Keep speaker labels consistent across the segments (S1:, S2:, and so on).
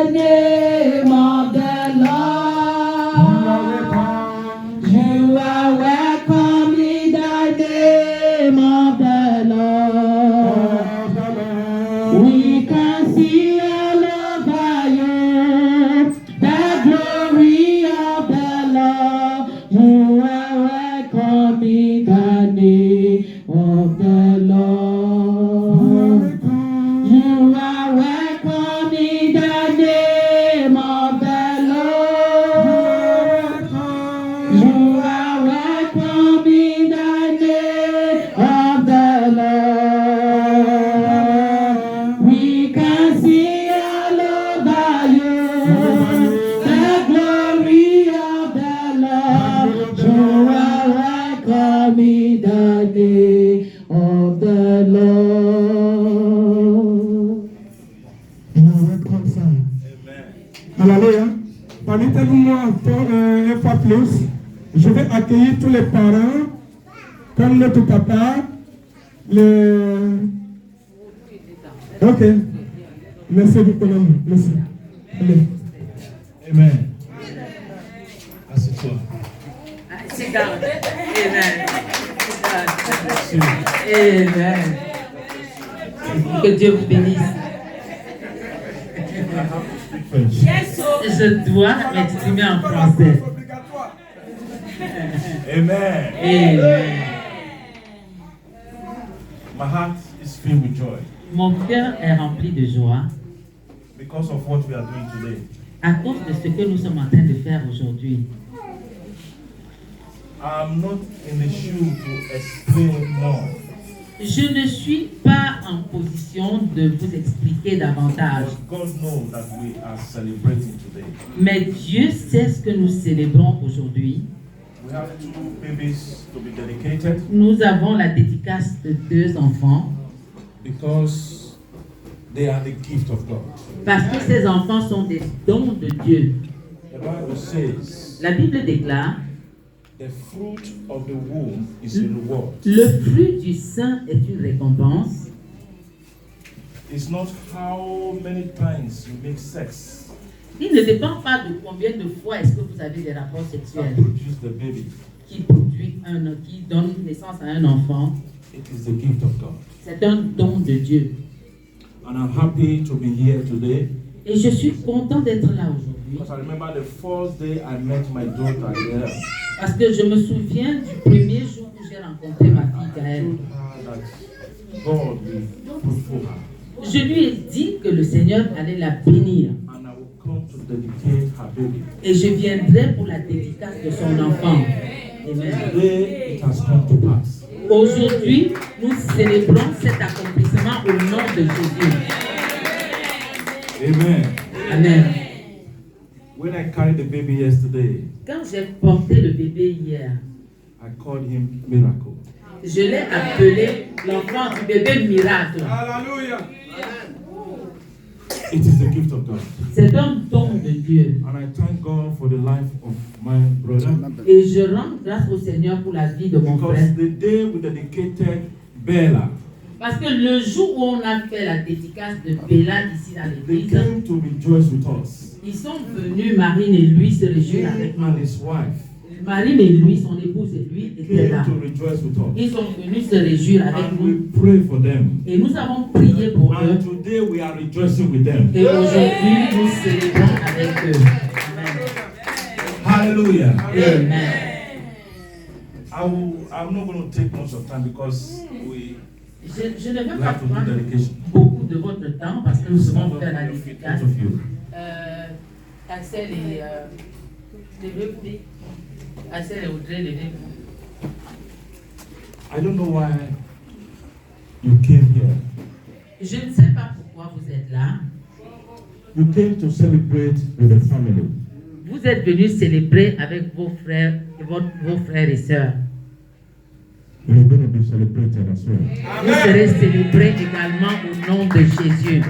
S1: the name of the Lord. You are welcome in the name of the Lord. We can see all over you the glory of the Lord. You are welcome in the name of the Lord. You are welcome in the name of the Lord. You are welcome in the name of the Lord. We can see all over you the glory of the Lord. You are welcome in the name of the Lord.
S2: You are welcome, son. Alléluia. Permettez-moi une fois plus, je vais accueillir tous les parents, comme notre papa, Ok. Merci beaucoup, maman. Merci. Allez.
S3: Amen. Assieds-toi.
S1: Sit down. Amen. Amen. Que Dieu vous bénisse. Je dois m'exprimer en français.
S3: Amen.
S1: Amen.
S3: My heart is filled with joy
S1: Mon cœur est rempli de joie
S3: because of what we are doing today.
S1: à cause de ce que nous sommes en train de faire aujourd'hui.
S3: I'm not in the shoe to explain more.
S1: Je ne suis pas en position de vous expliquer davantage.
S3: But God knows that we are celebrating today.
S1: Mais Dieu sait ce que nous célébrons aujourd'hui.
S3: We have 2 babies to be dedicated
S1: Nous avons la dédicace de 2 enfants
S3: because they are the gift of God.
S1: parce que ces enfants sont des dons de Dieu.
S3: The Bible says
S1: La Bible déclare:
S3: the fruit of the womb is a reward.
S1: le fruit du sein est une récompense.
S3: It's not how many times you make sex
S1: Il ne dépend pas de combien de fois est-ce que vous avez des rapports
S3: that
S1: sexuels
S3: produce the baby.
S1: qui donne naissance à un enfant.
S3: It is the gift of God.
S1: C'est un don de Dieu.
S3: And I'm happy to be here today
S1: Et je suis content d'être là aujourd'hui
S3: because I remember the first day I met my daughter here.
S1: parce que je me souviens du premier jour où j'ai rencontré ma fille Gaëlle.
S3: God will fruitful her.
S1: Je lui ai dit que le Seigneur allait la bénir
S3: And I will come to dedicate her baby.
S1: et je viendrai pour la dédicace de son enfant. Amen.
S3: Today it has come to pass.
S1: Aujourd'hui, nous célébrons cet accomplissement au nom de Jésus.
S3: Amen.
S1: Amen.
S3: When I carried the baby yesterday,
S1: Quand j'ai porté le bébé hier,
S3: I called him Miracle.
S1: je l'ai appelé l'enfant du bébé miracle.
S2: Alléluia.
S3: It is the gift of God.
S1: C'est un don de Dieu.
S3: And I thank God for the life of my brother.
S1: Et je rends grâce au Seigneur pour la vie de mon
S3: Because
S1: frère.
S3: the day we dedicated Bella,
S1: Parce que le jour où on a fait la dédicace de Bella ici dans
S3: they
S1: l'église,
S3: came to rejoice with us.
S1: ils sont venus, Marine et lui, se réjouir avec
S3: Him and
S1: nous.
S3: his wife
S1: Marine et lui, son épouse et lui, étaient là.
S3: came to rejoice with us.
S1: Ils sont venus se réjouir avec
S3: And we
S1: nous.
S3: pray for them.
S1: Et nous avons prié pour eux.
S3: And today we are rejoicing with them.
S1: Et aujourd'hui, nous célébrons avec eux.
S3: Hallelujah.
S1: Amen.
S3: I'm not going to take much of time because
S1: Je ne vais
S3: we
S1: pas
S3: have to do
S1: prendre
S3: dedication.
S1: beaucoup de votre temps parce que nous
S3: Some
S1: devons
S3: of
S1: faire la
S3: you,
S1: dédicace.
S3: each of you.
S1: Axel et levez-vous. Axel et Audrey, levez-vous.
S3: I don't know why you came here.
S1: Je ne sais pas pourquoi vous êtes là.
S3: You came to celebrate with the family.
S1: Vous êtes venus célébrer avec vos frères et sœurs.
S3: You're going to be celebrated as well.
S1: Vous serez célébrés également au nom de Jésus.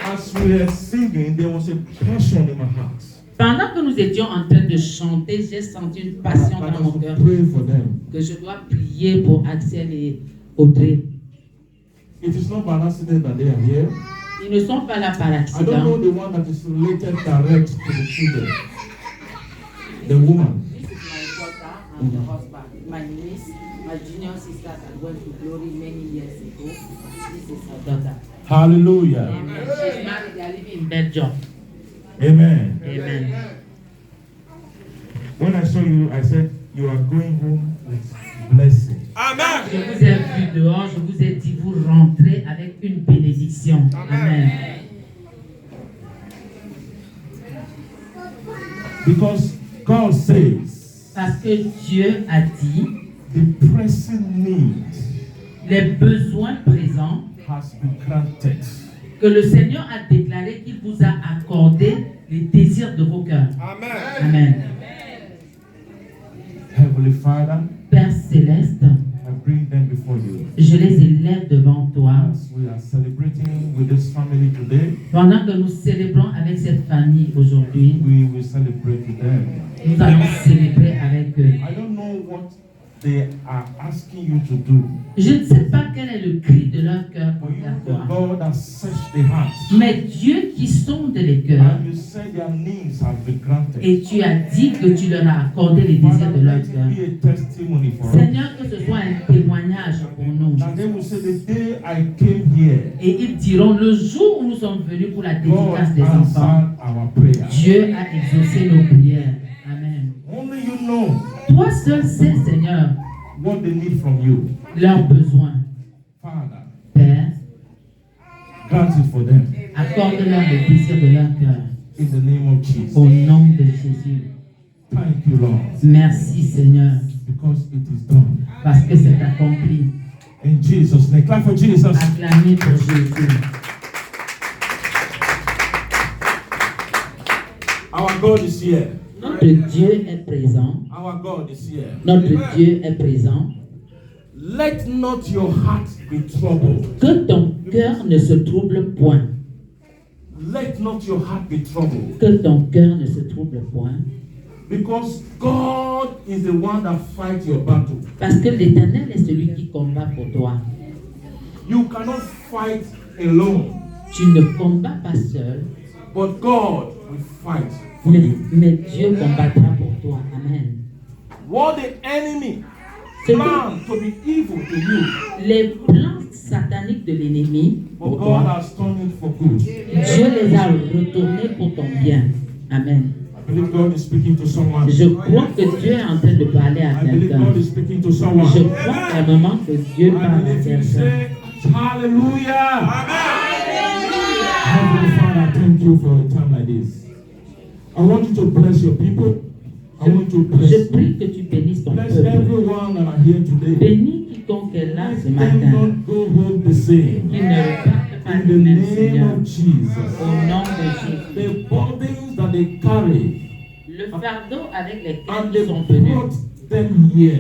S3: As we were singing, there was a passion in my heart.
S1: Pendant que nous étions en train de chanter, j'ai senti une passion
S3: I
S1: dans mon
S3: was
S1: cœur
S3: to pray for them.
S1: que je dois prier pour Axel et Audrey.
S3: It is not by accident that they are here.
S1: Ils ne sont pas là par
S3: I don't know
S1: accident.
S3: the one that is related direct to the children. The woman.
S1: This is my daughter and the husband. My niece, my junior sister that went to glory many years ago. This is her daughter.
S3: Hallelujah.
S1: Amen. She's married. They are living in Belgium.
S3: Amen.
S1: Amen.
S3: When I saw you, I said, you are going home with blessing.
S1: Je vous ai vu dehors, je vous ai dit, vous rentrez avec une bénédiction. Amen.
S3: Because God says,
S1: Parce que Dieu a dit,
S3: the pressing need
S1: les besoins présents,
S3: has been granted.
S1: que le Seigneur a déclaré qu'il vous a accordé les désirs de vos cœurs. Amen.
S3: Heavenly Father,
S1: Père céleste,
S3: I bring them before you.
S1: je les élève devant toi.
S3: As we are celebrating with this family today,
S1: Pendant que nous célébrons avec cette famille aujourd'hui,
S3: we will celebrate with them.
S1: nous allons célébrer avec eux.
S3: I don't know what they are asking you to do,
S1: Je ne sais pas quel est le cri de leur cœur
S3: but you,
S1: envers
S3: the
S1: toi.
S3: God that searched the heart,
S1: Mais Dieu qui sonde les cœurs,
S3: and you said their needs have been granted.
S1: et tu as dit que tu leur as accordé les
S3: Father,
S1: désirs de leur
S3: let it
S1: cœur.
S3: be a testimony for us.
S1: Seigneur, que ce soit un témoignage pour nous.
S3: And they will say, the day I came here,
S1: Et ils diront, le jour où nous sommes venus pour la
S3: God
S1: dédicace des enfants,
S3: answered our prayer.
S1: Dieu a exaucé nos prières. Amen.
S3: Only you know
S1: Toi seul sais, Seigneur,
S3: what they need from you.
S1: leurs besoins.
S3: Father,
S1: Père,
S3: grant it for them.
S1: accorde-leur les désirs de leur cœur.
S3: In the name of Jesus.
S1: Au nom de Jésus.
S3: Thank you, Lord,
S1: Merci, Seigneur,
S3: because it is done.
S1: parce que c'est accompli.
S3: In Jesus' name. Clap for Jesus.
S1: Acclamez pour Jésus.
S3: Our God is here.
S1: Notre Dieu est présent.
S3: Our God is here.
S1: Notre Dieu est présent.
S3: Let not your heart be troubled.
S1: Que ton cœur ne se trouble point.
S3: Let not your heart be troubled.
S1: Que ton cœur ne se trouble point.
S3: Because God is the one that fights your battle.
S1: Parce que l'Éternel est celui qui combat pour toi.
S3: You cannot fight alone,
S1: Tu ne combats pas seul,
S3: but God will fight for
S1: mais,
S3: you.
S1: mais Dieu combattra pour toi. Amen.
S3: What the enemy
S1: Ce que
S3: planned to be evil to you,
S1: les plans sataniques de l'ennemi
S3: but
S1: pour
S3: God
S1: toi,
S3: has turned it for good.
S1: Dieu les a retournés pour ton bien. Amen.
S3: I believe God is speaking to someone.
S1: Je crois que Dieu est en train de parler à
S3: I believe
S1: quelqu'un.
S3: God is speaking to someone.
S1: Je crois vraiment que Dieu
S3: I
S1: parle à
S3: believe you
S1: quelqu'un.
S3: say hallelujah. Heavenly Father, thank you for a time like this. I want you to bless your people. I want you to
S1: Je
S3: bless
S1: prie que tu bénisses ton
S3: bless
S1: peuple.
S3: everyone that are here today.
S1: Bénis quiconque est là ce
S3: Let them
S1: matin.
S3: not go home the same.
S1: Qu'il ne reparte pas
S3: In the
S1: du même,
S3: name
S1: Seigneur.
S3: of Jesus.
S1: Au nom de Jésus.
S3: The burdens that they carry
S1: Le fardeau avec lesquels
S3: and
S1: ils
S3: they
S1: sont venus,
S3: brought them here.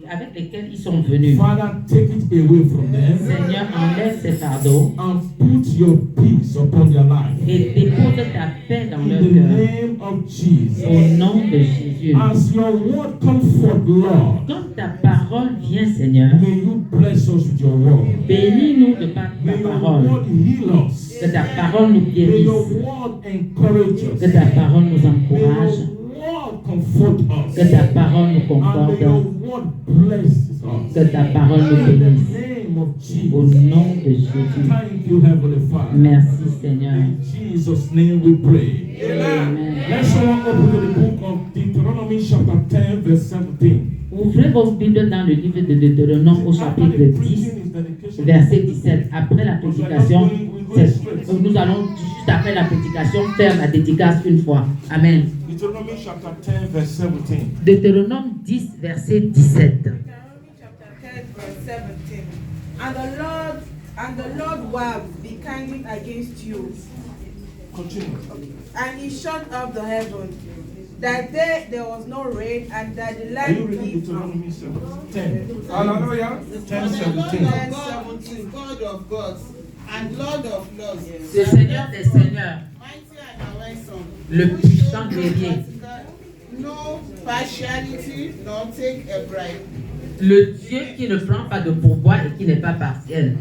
S1: avec lesquels ils sont venus.
S3: Father, take it away from them
S1: Seigneur, enlève ces fardeaux
S3: and put your peace upon their life.
S1: et dépose ta paix dans
S3: In
S1: leur
S3: the
S1: cœur.
S3: name of Jesus.
S1: Au nom de Jésus.
S3: As your word comes forth, Lord,
S1: Quand ta parole vient, Seigneur,
S3: may you bless us with your word.
S1: bénis-nous de par
S3: May
S1: ta
S3: your
S1: parole.
S3: word heal us.
S1: Que ta parole nous
S3: May your
S1: guérisse.
S3: word encourage us.
S1: Que ta parole nous
S3: May
S1: encourage.
S3: your word comfort us.
S1: Que ta parole nous
S3: And may your
S1: conforte.
S3: word bless us.
S1: Que ta parole nous
S3: In the
S1: bénisse.
S3: name of
S1: Au
S3: Jesus.
S1: nom de Jésus.
S3: Thank you, Heavenly Father.
S1: Merci, Seigneur.
S3: In Jesus' name we pray.
S1: Amen.
S3: Let's all open to the book of Deuteronomy chapter 10 verse 17.
S1: Ouvrez vos Bibles dans le livre de Deutéronome au chapitre 10, verset 17. Après la prédication, nous allons juste après la prédication faire la dédicace une fois. Amen.
S3: Deuteronomy chapter 10 verse 17.
S1: Deutéronome 10, verset 17.
S4: Deuteronomy chapter 10, verse 17. And the Lord will be kindly against you,
S3: Continue.
S4: and he shut up the heaven, that there was no rain, and that the
S3: Are you
S4: land
S3: reading
S4: gave out.
S3: Deuteronomy 10?
S2: Hallelujah.
S3: 10
S5: For the Lord
S3: 17.
S5: our God is God of gods and Lord of lords,
S1: Le Seigneur des Seigneurs,
S5: mighty and awesome,
S1: le puissant guerrier,
S5: no partiality, nor take a bribe.
S1: le Dieu qui ne prend pas de pourboire et qui n'est pas partiel.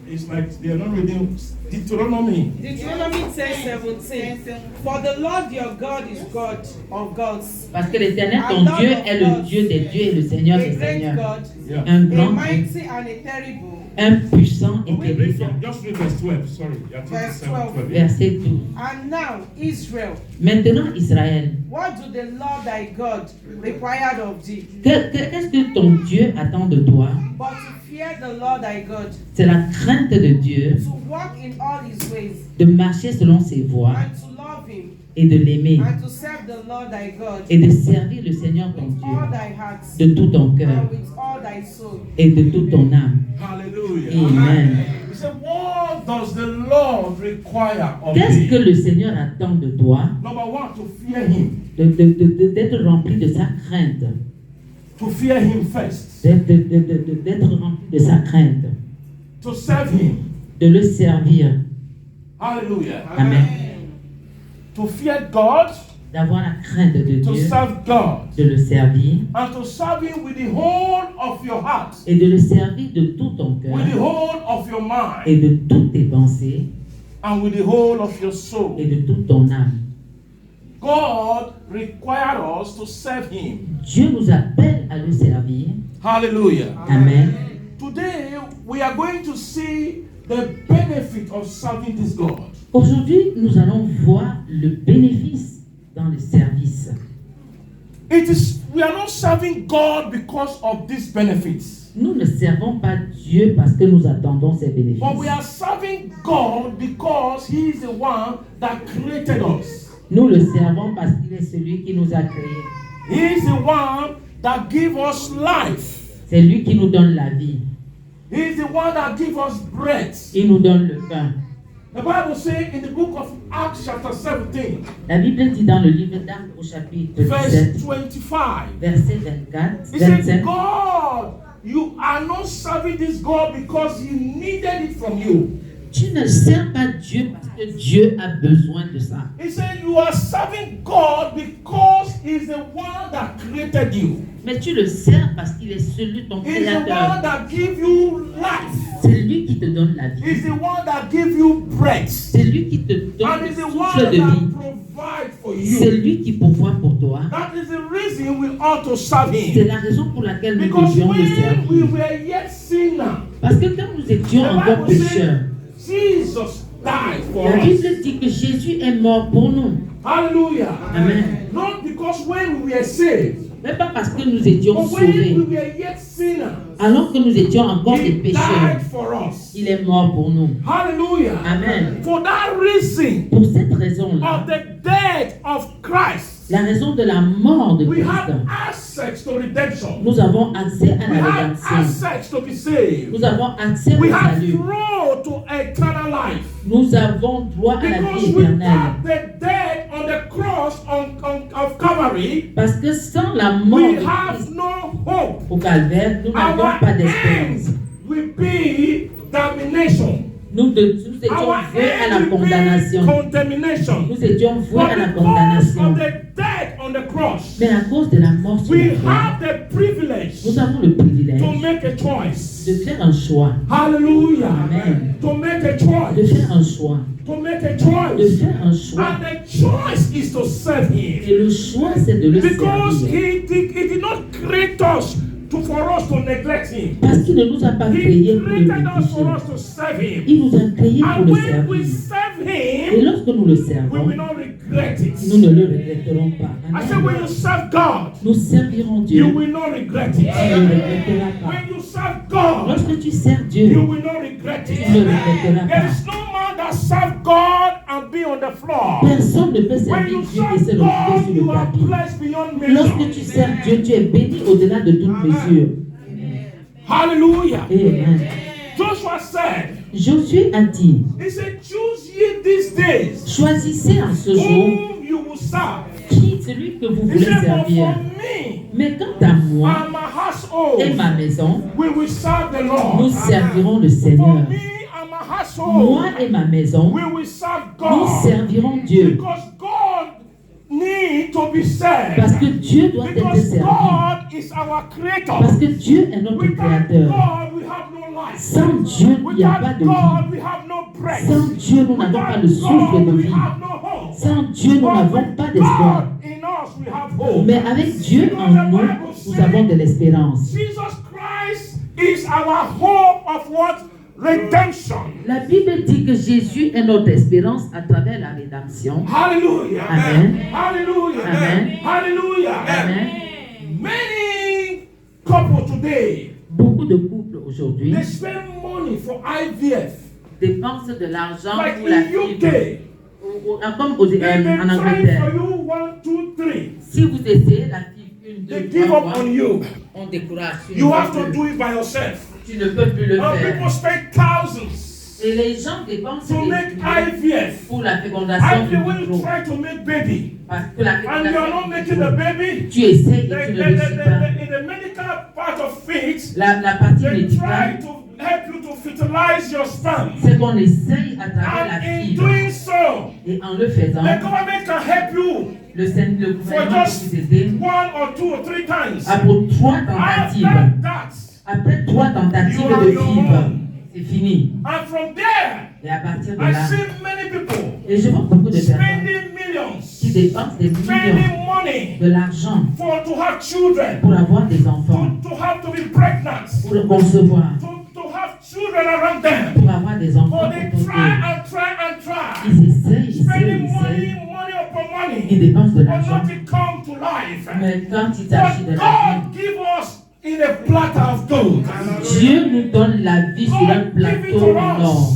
S3: It's like they are not reading Deuteronomy.
S4: Deuteronomy 10:17. For the Lord your God is God of gods.
S1: Parce que l'Éternel, ton Dieu, est le Dieu des dieux et le Seigneur
S4: A
S1: des
S4: great
S1: seigneurs.
S4: God,
S1: Un
S4: a
S1: grand Dieu,
S4: mighty and a terrible.
S1: un puissant et
S3: Read
S1: terrible.
S3: from, just read verse 12. Sorry. Yeah,
S4: Verse
S3: 27,
S4: 12.
S3: 12.
S1: Verset 12.
S4: And now, Israel,
S1: Maintenant, Israël,
S4: what do the Lord thy God require of thee?
S1: qu'est-ce que ton Dieu attend de toi?
S4: But to fear the Lord thy God,
S1: C'est la crainte de Dieu,
S4: to walk in all his ways,
S1: de marcher selon ses voies
S4: and to love him,
S1: et de l'aimer
S4: and to serve the Lord thy God
S1: et de servir le Seigneur ton
S4: with all
S1: Dieu
S4: thy heart
S1: de tout ton cœur
S4: and with all thy soul.
S1: et de toute ton âme.
S3: Hallelujah.
S1: Amen.
S3: He said, what does the Lord require of
S1: Qu'est-ce que
S3: thee?
S1: le Seigneur attend de toi?
S3: Number one, to fear him.
S1: D'être rempli de sa crainte.
S3: To fear him first.
S1: D'être rempli de sa crainte.
S3: To serve him.
S1: De le servir.
S3: Hallelujah.
S1: Amen.
S3: To fear God.
S1: D'avoir la crainte de
S3: To
S1: Dieu.
S3: serve God.
S1: De le servir.
S3: And to serve him with the whole of your heart.
S1: Et de le servir de tout ton cœur.
S3: With the whole of your mind.
S1: Et de toutes tes pensées.
S3: And with the whole of your soul.
S1: Et de toute ton âme.
S3: God required us to serve him.
S1: Dieu nous appelle à le servir.
S3: Hallelujah.
S1: Amen.
S3: Today we are going to see the benefit of serving this God.
S1: Aujourd'hui, nous allons voir le bénéfice dans le service.
S3: We are not serving God because of these benefits.
S1: Nous ne servons pas Dieu parce que nous attendons ses bénéfices.
S3: But we are serving God because He is the one that created us.
S1: Nous le servons parce qu'il est celui qui nous a créés.
S3: He is the one that gives us life.
S1: C'est lui qui nous donne la vie.
S3: He is the one that gives us breath.
S1: Il nous donne le pain.
S3: The Bible says in the book of Acts chapter 17,
S1: La Bible dit dans le livre d'Actes au chapitre
S3: verse
S1: 17,
S3: 25,
S1: verset 24,
S3: He said,
S1: 25.
S3: God, you are not serving this God because He needed it from you.
S1: Tu ne sers pas Dieu parce que Dieu a besoin de ça.
S3: He said, you are serving God because He's the one that created you.
S1: Mais tu le sers parce qu'il est celui ton
S3: He's the one
S1: créateur.
S3: that gives you life.
S1: C'est lui qui te donne la vie.
S3: He's the one that gives you breath.
S1: C'est lui qui te donne
S3: And
S1: le
S3: He's the
S1: souffle
S3: one
S1: de
S3: that
S1: vie.
S3: provides for
S1: C'est
S3: you.
S1: lui qui pourvoit pour toi.
S3: That is the reason we ought to serve
S1: C'est
S3: Him.
S1: la raison pour laquelle nous
S3: Because
S1: devions le
S3: when we
S1: servir.
S3: were yet sinners,
S1: Parce que quand nous étions
S3: the
S1: encore
S3: Bible
S1: pécheurs,
S3: says Jesus died for
S1: la
S3: us.
S1: Bible dit que Jésus est mort pour nous.
S3: Hallelujah.
S1: Amen.
S3: Not because when we were saved,
S1: Mais pas parce que nous étions
S3: but when we
S1: sauvés.
S3: were yet sinners,
S1: Alors que nous étions encore des
S3: He
S1: pécheurs,
S3: died for us.
S1: il est mort pour nous.
S3: Hallelujah.
S1: Amen.
S3: For that reason
S1: Pour cette raison-là,
S3: of the death of Christ,
S1: la raison de la mort de
S3: we
S1: Christ,
S3: have access to redemption.
S1: nous avons accès à
S3: We
S1: la
S3: have
S1: rédemption.
S3: access to be saved.
S1: Nous avons accès au
S3: We have
S1: salut.
S3: flow to eternal life.
S1: Nous avons droit à la
S3: Because
S1: vie éternelle.
S3: without the death on the cross of Calvary,
S1: Parce que sans la mort
S3: we
S1: de
S3: have
S1: Christ
S3: no hope.
S1: au calvaire, nous n'avons
S3: Our
S1: pas
S3: end
S1: d'espérance.
S3: will be damnation.
S1: Nous étions
S3: Our
S1: voués à la
S3: end will be
S1: condamnation.
S3: condemnation.
S1: Nous étions voués
S3: But
S1: à la
S3: because
S1: condamnation.
S3: of the death on the cross,
S1: Mais à cause de la mort sur
S3: we
S1: la croix,
S3: have the privilege
S1: nous avons le privilège
S3: to make a choice.
S1: de faire un choix.
S3: Hallelujah.
S1: Amen.
S3: To make a
S1: De
S3: choice.
S1: faire un choix.
S3: To make a
S1: De
S3: choice.
S1: faire un choix.
S3: And the choice is to serve Him.
S1: Et le choix, c'est de le
S3: Because
S1: servir.
S3: he did not create us for us to neglect Him.
S1: Parce qu'il ne nous a pas
S3: He
S1: créés pour le
S3: created us for
S1: négliger.
S3: us to serve Him.
S1: Il nous a créés pour
S3: And
S1: le
S3: when we
S1: servir.
S3: serve
S1: Et
S3: Him,
S1: lorsque nous le
S3: we
S1: servons,
S3: will not regret it.
S1: nous ne le regretterons pas.
S3: I said, when you
S1: Amen.
S3: serve God,
S1: Nous servirons Dieu.
S3: you
S1: Tu
S3: will not regret
S1: ne
S3: it.
S1: le regretteras pas.
S3: When you serve God,
S1: Lorsque tu sers
S3: you
S1: Dieu,
S3: will not regret
S1: tu ne
S3: it.
S1: le regretteras
S3: There
S1: pas.
S3: is no man that serve God and be on the floor.
S1: Personne ne peut
S3: When
S1: servir
S3: you
S1: Dieu et se
S3: serve
S1: retrouver
S3: God,
S1: sur
S3: you
S1: le
S3: are
S1: tapis.
S3: blessed beyond
S1: Lorsque
S3: measure.
S1: tu sers Dieu, tu es béni au-delà de toute mesure.
S3: Hallelujah.
S1: Amen.
S3: Joshua said,
S1: Josué a dit,
S3: he said, choose ye these days
S1: choisissez en ce jour
S3: whom you will serve.
S1: qui celui que vous
S3: He
S1: voulez
S3: said, but
S1: servir.
S3: for me
S1: Mais quant à moi
S3: and my household,
S1: et ma maison,
S3: we will serve the
S1: nous
S3: Lord.
S1: servirons le
S3: For
S1: Seigneur.
S3: me and my household,
S1: Moi et ma maison,
S3: we will serve
S1: nous
S3: God.
S1: servirons Dieu.
S3: Because God needs need to be served.
S1: Parce que Dieu doit être
S3: Because
S1: servi.
S3: God is our creator.
S1: Parce que Dieu est notre
S3: Without
S1: créateur.
S3: God, we have no life.
S1: Sans Dieu, il n'y a pas
S3: Without
S1: de
S3: God,
S1: vie.
S3: we have no breath.
S1: Sans Dieu, nous n'avons pas le
S3: Without
S1: souffle de
S3: God, we
S1: vie.
S3: have no hope.
S1: Sans Dieu, nous
S3: But
S1: n'avons
S3: with
S1: pas d'espoir.
S3: God in us, we have hope.
S1: Mais avec Dieu en nous, nous avons de l'espérance.
S3: Jesus Christ is our hope of what? Redemption.
S1: La Bible dit que Jésus est notre espérance à travers la rédemption.
S3: Hallelujah.
S1: Amen.
S3: Hallelujah.
S1: Amen.
S3: Hallelujah.
S1: Amen.
S3: Many couples today,
S1: Beaucoup de couples aujourd'hui
S3: they spend money for IVF.
S1: dépensent de l'argent
S3: Like
S1: pour la
S3: in
S1: fibre.
S3: UK,
S1: Comme
S3: they
S1: en
S3: try for
S1: Angleterre.
S3: you 1, 2, 3.
S1: Si vous essayez la fibre 1,
S3: They
S1: 2,
S3: give
S1: 3
S3: up
S1: fois,
S3: on you.
S1: on décourage.
S3: You have to do it by yourself.
S1: Tu ne peux plus le
S3: And
S1: faire.
S3: people spend thousands
S1: Et les gens dépensent
S3: to
S1: des
S3: make
S1: milliers
S3: IVF.
S1: pour la fécondation du
S3: IVF, when you
S1: micro.
S3: try to make baby,
S1: Parce que la
S3: and you are not
S1: fécondation
S3: making
S1: du
S3: the
S1: micro,
S3: baby,
S1: tu essaies et tu ne réussis pas.
S3: in the medical part of it,
S1: La partie
S3: they try
S1: médicale,
S3: to help you to fertilize your sperm.
S1: c'est qu'on essaye à travers la
S3: And in
S1: fibre.
S3: doing so,
S1: Et en le faisant,
S3: the government can help you
S1: le
S3: for
S1: gouvernement
S3: just
S1: peut vous aider
S3: 1 or 2 or 3 times.
S1: après 3 tentatives.
S3: After that,
S1: Après 3 tentatives
S3: You are
S1: de
S3: your
S1: fibre,
S3: own.
S1: c'est fini.
S3: and from there,
S1: Et à partir de
S3: I
S1: là,
S3: see many people
S1: et je vois beaucoup de personnes
S3: spending millions,
S1: qui dépensent des millions
S3: spending money
S1: de l'argent
S3: to have children,
S1: pour avoir des enfants,
S3: to have to be pregnant,
S1: pour concevoir,
S3: to have children around them.
S1: pour avoir des enfants
S3: But they
S1: autour
S3: try
S1: d'eux.
S3: and try and try,
S1: Ils essayent,
S3: spending
S1: essayent.
S3: money upon money,
S1: Ils dépensent de
S3: but
S1: l'argent.
S3: nothing come to life.
S1: Mais quand il s'agit de
S3: But
S1: la
S3: God give us in a platter of gold.
S1: vie, Dieu nous donne la vie sur un plateau d'or.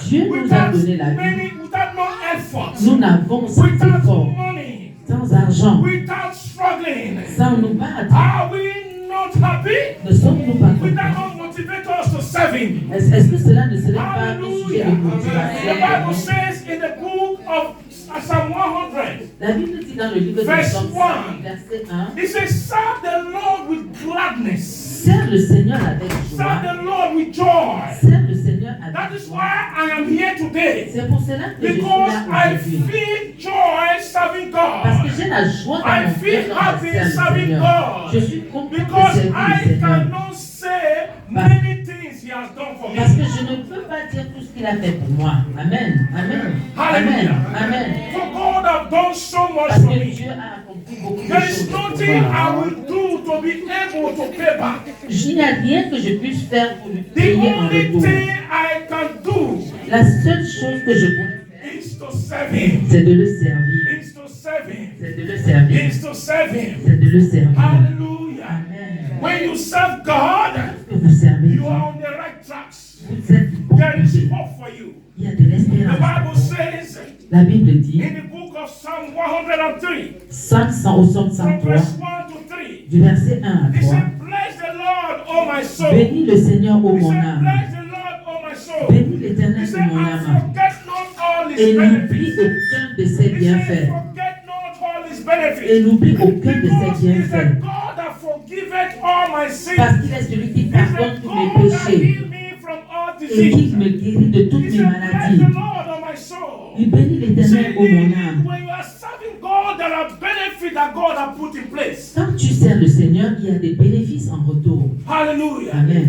S1: Dieu nous a donné la vie.
S3: Without no effort,
S1: Nous n'avons sans
S3: without
S1: effort,
S3: money,
S1: sans argent,
S3: without struggling.
S1: sans nous battre.
S3: Are we not happy?
S1: Ne sommes-nous pas
S3: Would that
S1: contents?
S3: not motivate us to serve Him?
S1: Est-ce que cela ne serait pas un sujet
S3: Hallelujah.
S1: de
S3: The Bible
S1: motivation?
S3: says in the book of Psalm 100,
S1: La Bible dit dans le livre de
S3: Verse
S1: Psaume
S3: 1.
S1: verset 1,
S3: it says, serve the Lord with gladness.
S1: sers le Seigneur avec
S3: Serve
S1: joie.
S3: the Lord with joy.
S1: Sers le Seigneur
S3: That
S1: avec
S3: is
S1: joie.
S3: why I am here today.
S1: C'est pour cela que je suis
S3: Because
S1: là
S3: I
S1: aujourd'hui.
S3: feel joy serving
S1: Parce que
S3: God.
S1: j'ai la joie dans
S3: I
S1: mon
S3: feel
S1: cœur quand
S3: happy
S1: je sers le
S3: serving
S1: Seigneur.
S3: God.
S1: Je suis content de
S3: Because
S1: servir le
S3: I
S1: Seigneur.
S3: cannot say many things He has done for
S1: Parce que
S3: me.
S1: je ne peux pas dire tout ce qu'il a fait pour moi. Amen. Amen.
S3: Hallelujah.
S1: Amen. Amen.
S3: For God has done so much
S1: Parce
S3: for
S1: que
S3: me.
S1: Dieu a accompli beaucoup de
S3: There
S1: choses
S3: is
S1: pour
S3: nothing
S1: moi.
S3: I will do to be able to pay back.
S1: Il n'y a rien que je puisse faire pour lui
S3: The
S1: payer en
S3: only
S1: retour.
S3: thing I can do
S1: La seule chose que je peux faire,
S3: is to serve Him.
S1: c'est de le servir.
S3: Is to serve Him.
S1: C'est de le servir.
S3: Is to serve Him.
S1: C'est de le servir.
S3: Hallelujah.
S1: Amen.
S3: When you serve God,
S1: Que vous servez,
S3: you are on the right tracks.
S1: vous êtes bon
S3: There is
S1: côté.
S3: hope for you.
S1: Il y a de
S3: The
S1: l'espérance.
S3: Bible says
S1: La Bible dit,
S3: in the book of Psalm 103,
S1: Psalm 100 au Psalme
S3: from
S1: 103,
S3: verse 1 to 3,
S1: du verset 1 à
S3: He
S1: 3.
S3: said, bless the Lord, O my soul.
S1: Bénis le Seigneur, ô
S3: He
S1: mon
S3: said,
S1: âme.
S3: bless the Lord, O my soul.
S1: Bénis
S3: He
S1: l'Éternel, ô
S3: said,
S1: mon
S3: and
S1: âme.
S3: forget not all
S1: Et
S3: His
S1: n'oublie
S3: benefits.
S1: aucun de ses
S3: He said,
S1: bienfaits.
S3: forget not all His
S1: Et
S3: benefits.
S1: n'oublie aucun de
S3: Because
S1: ses
S3: He's a
S1: bienfaits.
S3: God that forgiveth all my sins.
S1: Parce qu'il est celui qui
S3: He's a
S1: pardonne tous mes
S3: God that
S1: péchés
S3: healed me from all
S1: et qui
S3: disease.
S1: me guérit de toutes
S3: He
S1: mes
S3: said, bless
S1: maladies.
S3: the Lord, O my soul.
S1: Il bénit
S3: He
S1: l'Éternel,
S3: said,
S1: ô mon âme.
S3: when you are serving God, there are benefits that God has put in place.
S1: Quand tu sers le Seigneur, il y a des bénéfices en retour.
S3: Hallelujah.
S1: Amen.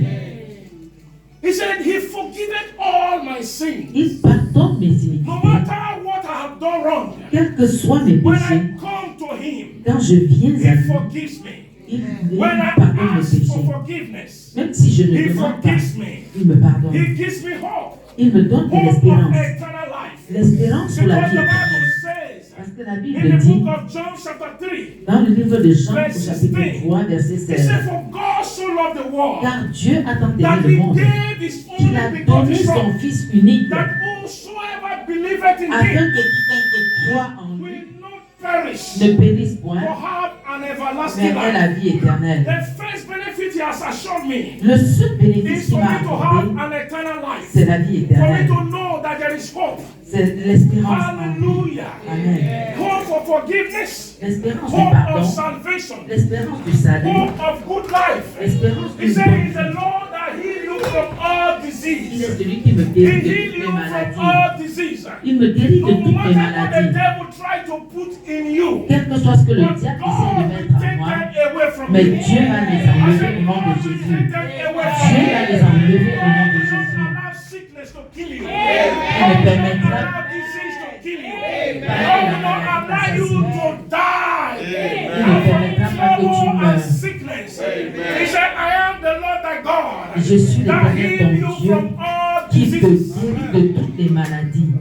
S3: He said, He forgiveth all my sins.
S1: Il pardonne mes
S3: No
S1: iniquités.
S3: matter what I have done wrong,
S1: Quels que soient mes
S3: when
S1: péchés,
S3: I come to Him,
S1: quand je viens à
S3: He
S1: lui,
S3: forgives me.
S1: il
S3: When I
S1: pardonne mes
S3: ask
S1: péchés.
S3: for forgiveness,
S1: Même si je ne
S3: He
S1: demande pas,
S3: forgives me.
S1: il me pardonne.
S3: He gives me hope.
S1: Il me donne de
S3: Hope of
S1: l'espérance.
S3: eternal life.
S1: L'espérance pour la
S3: Because
S1: vie
S3: the
S1: éternelle.
S3: Bible says
S1: Parce que la
S3: in
S1: Bible
S3: the
S1: dit,
S3: book of John chapter 3,
S1: dans le livre de Jean, au
S3: Verse
S1: chapitre
S3: 16,
S1: 3, verset
S3: He
S1: 16,
S3: said, For God so loved the world
S1: car Dieu a tant
S3: that
S1: aimé
S3: He
S1: le monde
S3: gave His
S1: qu'il
S3: only
S1: a
S3: begotten
S1: donné son
S3: Son,
S1: Fils unique,
S3: that whosoever believeth in
S1: afin
S3: Him
S1: que quiconque croit en lui
S3: will not perish,
S1: ne périsse
S3: but
S1: point,
S3: have an
S1: mais
S3: everlasting
S1: ait
S3: life.
S1: la vie éternelle.
S3: The first benefit He has assured me
S1: Le seul bénéfice
S3: is
S1: qu'il
S3: for
S1: m'a
S3: me to
S1: accordé,
S3: have an eternal life.
S1: c'est la vie
S3: For me
S1: éternelle.
S3: to know that there is hope.
S1: C'est l'espérance en lui.
S3: Hallelujah.
S1: Amen.
S3: Hope for forgiveness.
S1: L'espérance du
S3: Hope of
S1: pardon,
S3: salvation.
S1: l'espérance du salut,
S3: Hope of good life.
S1: l'espérance
S3: He
S1: du
S3: said,
S1: bon
S3: It's the Lord that healed you from all
S1: Il est
S3: disease.
S1: celui qui me
S3: He
S1: guérit de
S3: heals
S1: toutes
S3: you
S1: mes
S3: from
S1: maladies.
S3: all disease.
S1: Il me guérit de
S3: No
S1: toutes mes
S3: matter what the
S1: maladies.
S3: devil tried to put in you,
S1: Quel que soit ce que le
S3: but
S1: diable essaie de
S3: God will
S1: mettre en
S3: take
S1: moi,
S3: that away from
S1: mais
S3: you.
S1: Dieu va les
S3: I
S1: enlever
S3: said,
S1: au nom
S3: God
S1: de
S3: will
S1: Jésus.
S3: take that away from
S1: Dieu
S3: you.
S1: va les enlever au nom de
S3: God will
S1: Jésus.
S3: not allow sickness to kill you.
S1: Il
S3: God
S1: ne
S3: will not
S1: permettra
S3: allow disease to kill you.
S1: pas
S3: God
S1: que
S3: will not
S1: la
S3: allow
S1: maladie
S3: you
S1: t'assassine.
S3: to die
S1: Il ne permettra pas que tu
S3: from trouble and
S1: meurs.
S3: sickness. He said, I am the Lord thy God
S1: Je suis
S3: that
S1: l'Éternel
S3: heal
S1: ton
S3: you
S1: Dieu
S3: from all
S1: qui te
S3: diseases.
S1: guérit de toutes les maladies.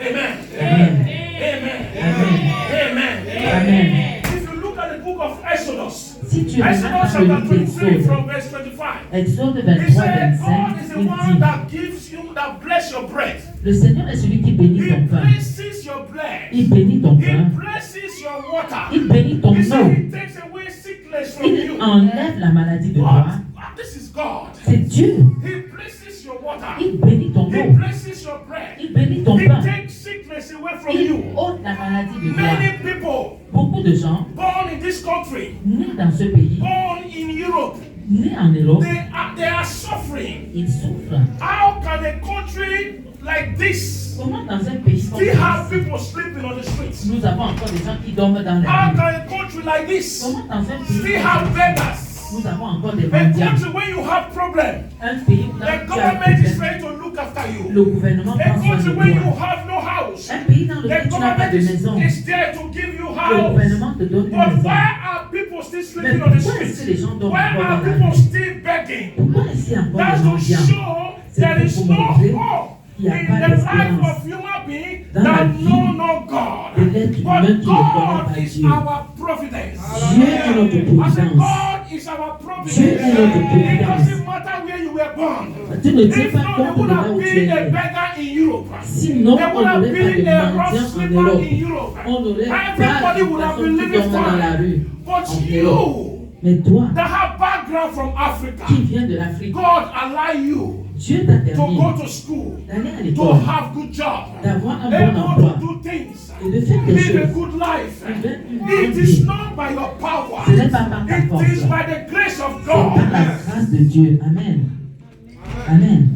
S3: Amen.
S1: Amen.
S3: Amen.
S1: Amen.
S3: Amen.
S1: Amen.
S3: If you look at the book of Exodus,
S1: Si tu regardes
S3: Exodus
S1: dans le
S3: chapter
S1: livre
S3: 23
S1: d'Exode,
S3: from verse 25,
S1: Exode
S3: he
S1: 23,
S3: said, God
S1: 25,
S3: is the
S1: il
S3: one
S1: dit,
S3: that gives you, that bless your bread.
S1: le Seigneur est celui qui bénit
S3: He
S1: ton pain.
S3: blesses your blood.
S1: Il bénit ton
S3: He
S1: pain.
S3: blesses your water.
S1: Il bénit ton
S3: He said
S1: eau.
S3: he takes away sickness from
S1: Il
S3: you.
S1: enlève la maladie de toi.
S3: What? This is God.
S1: C'est Dieu.
S3: He blesses your water.
S1: Il bénit ton
S3: He
S1: eau.
S3: blesses your bread.
S1: Il bénit ton
S3: He
S1: pain.
S3: takes sickness away from
S1: Il
S3: you.
S1: ôte la maladie de toi.
S3: Many people
S1: Beaucoup de gens
S3: born in this country,
S1: nés dans ce pays,
S3: born in Europe,
S1: nés en Europe,
S3: they are suffering.
S1: ils souffrent.
S3: How can a country like this
S1: Comment dans un pays comme
S3: still have
S1: celui-ci,
S3: people sleeping on the streets?
S1: nous avons encore des gens qui dorment dans la
S3: How
S1: rue?
S3: can a country like this
S1: Comment dans un pays
S3: still
S1: comme
S3: have
S1: celui-ci,
S3: beggars?
S1: nous avons encore des
S3: A
S1: mendiants?
S3: country where you have problem,
S1: Un pays où
S3: the
S1: tu as un
S3: government is
S1: problème,
S3: ready to look after you.
S1: le gouvernement
S3: A
S1: prend soin
S3: country
S1: de
S3: where you
S1: toi.
S3: have no house,
S1: Un pays dans
S3: the
S1: lequel tu n'as pas
S3: government
S1: de maison,
S3: is there to give you
S1: le
S3: house.
S1: gouvernement te donne une
S3: But
S1: maison.
S3: why are people still
S1: Mais
S3: sleeping on the
S1: pourquoi est-ce que les
S3: streets?
S1: gens dorment
S3: Why
S1: encore
S3: are
S1: dans la
S3: people
S1: rue?
S3: still begging?
S1: Pourquoi est-ce qu'il y a encore
S3: That's
S1: des
S3: to
S1: mendiants?
S3: show there is no hope
S1: Il n'y a
S3: in
S1: pas
S3: the life
S1: d'espérance
S3: of human beings
S1: dans la
S3: that
S1: vie
S3: know no God.
S1: de l'être humain
S3: But
S1: qui ne connaît
S3: God
S1: pas
S3: is
S1: Dieu.
S3: our providence.
S1: Dieu est notre
S3: I said
S1: providence.
S3: God is our providence.
S1: Dieu est notre
S3: It
S1: providence.
S3: doesn't matter where you were born.
S1: Tu ne tiens
S3: If
S1: pas
S3: not,
S1: compte
S3: there
S1: de
S3: would
S1: là
S3: have
S1: où tu
S3: been
S1: es
S3: a
S1: né.
S3: beggar in Europe.
S1: Sinon,
S3: There
S1: on
S3: would have
S1: n'aurait pas de
S3: been a rough
S1: mendiants en
S3: sleeper
S1: Europe.
S3: in Europe.
S1: On n'aurait pas
S3: Everybody
S1: de
S3: would have
S1: personnes
S3: been
S1: qui
S3: living
S1: dorment dans la
S3: fine.
S1: rue.
S3: But
S1: en Europe.
S3: you
S1: Mais toi,
S3: that have background from Africa,
S1: qui viens de l'Afrique,
S3: God allow you
S1: Dieu t'a
S3: to
S1: permis
S3: go to school,
S1: d'aller à
S3: to
S1: l'école,
S3: have good job,
S1: d'avoir un bon
S3: able
S1: emploi
S3: to do things,
S1: et de faire des
S3: live a
S1: choses.
S3: good life.
S1: Vivre une
S3: It
S1: bonne
S3: is
S1: vie.
S3: not by your power.
S1: Ce n'est pas par ta
S3: It
S1: force.
S3: is by the grace of
S1: C'est par la
S3: God.
S1: grâce de Dieu. Amen. Amen.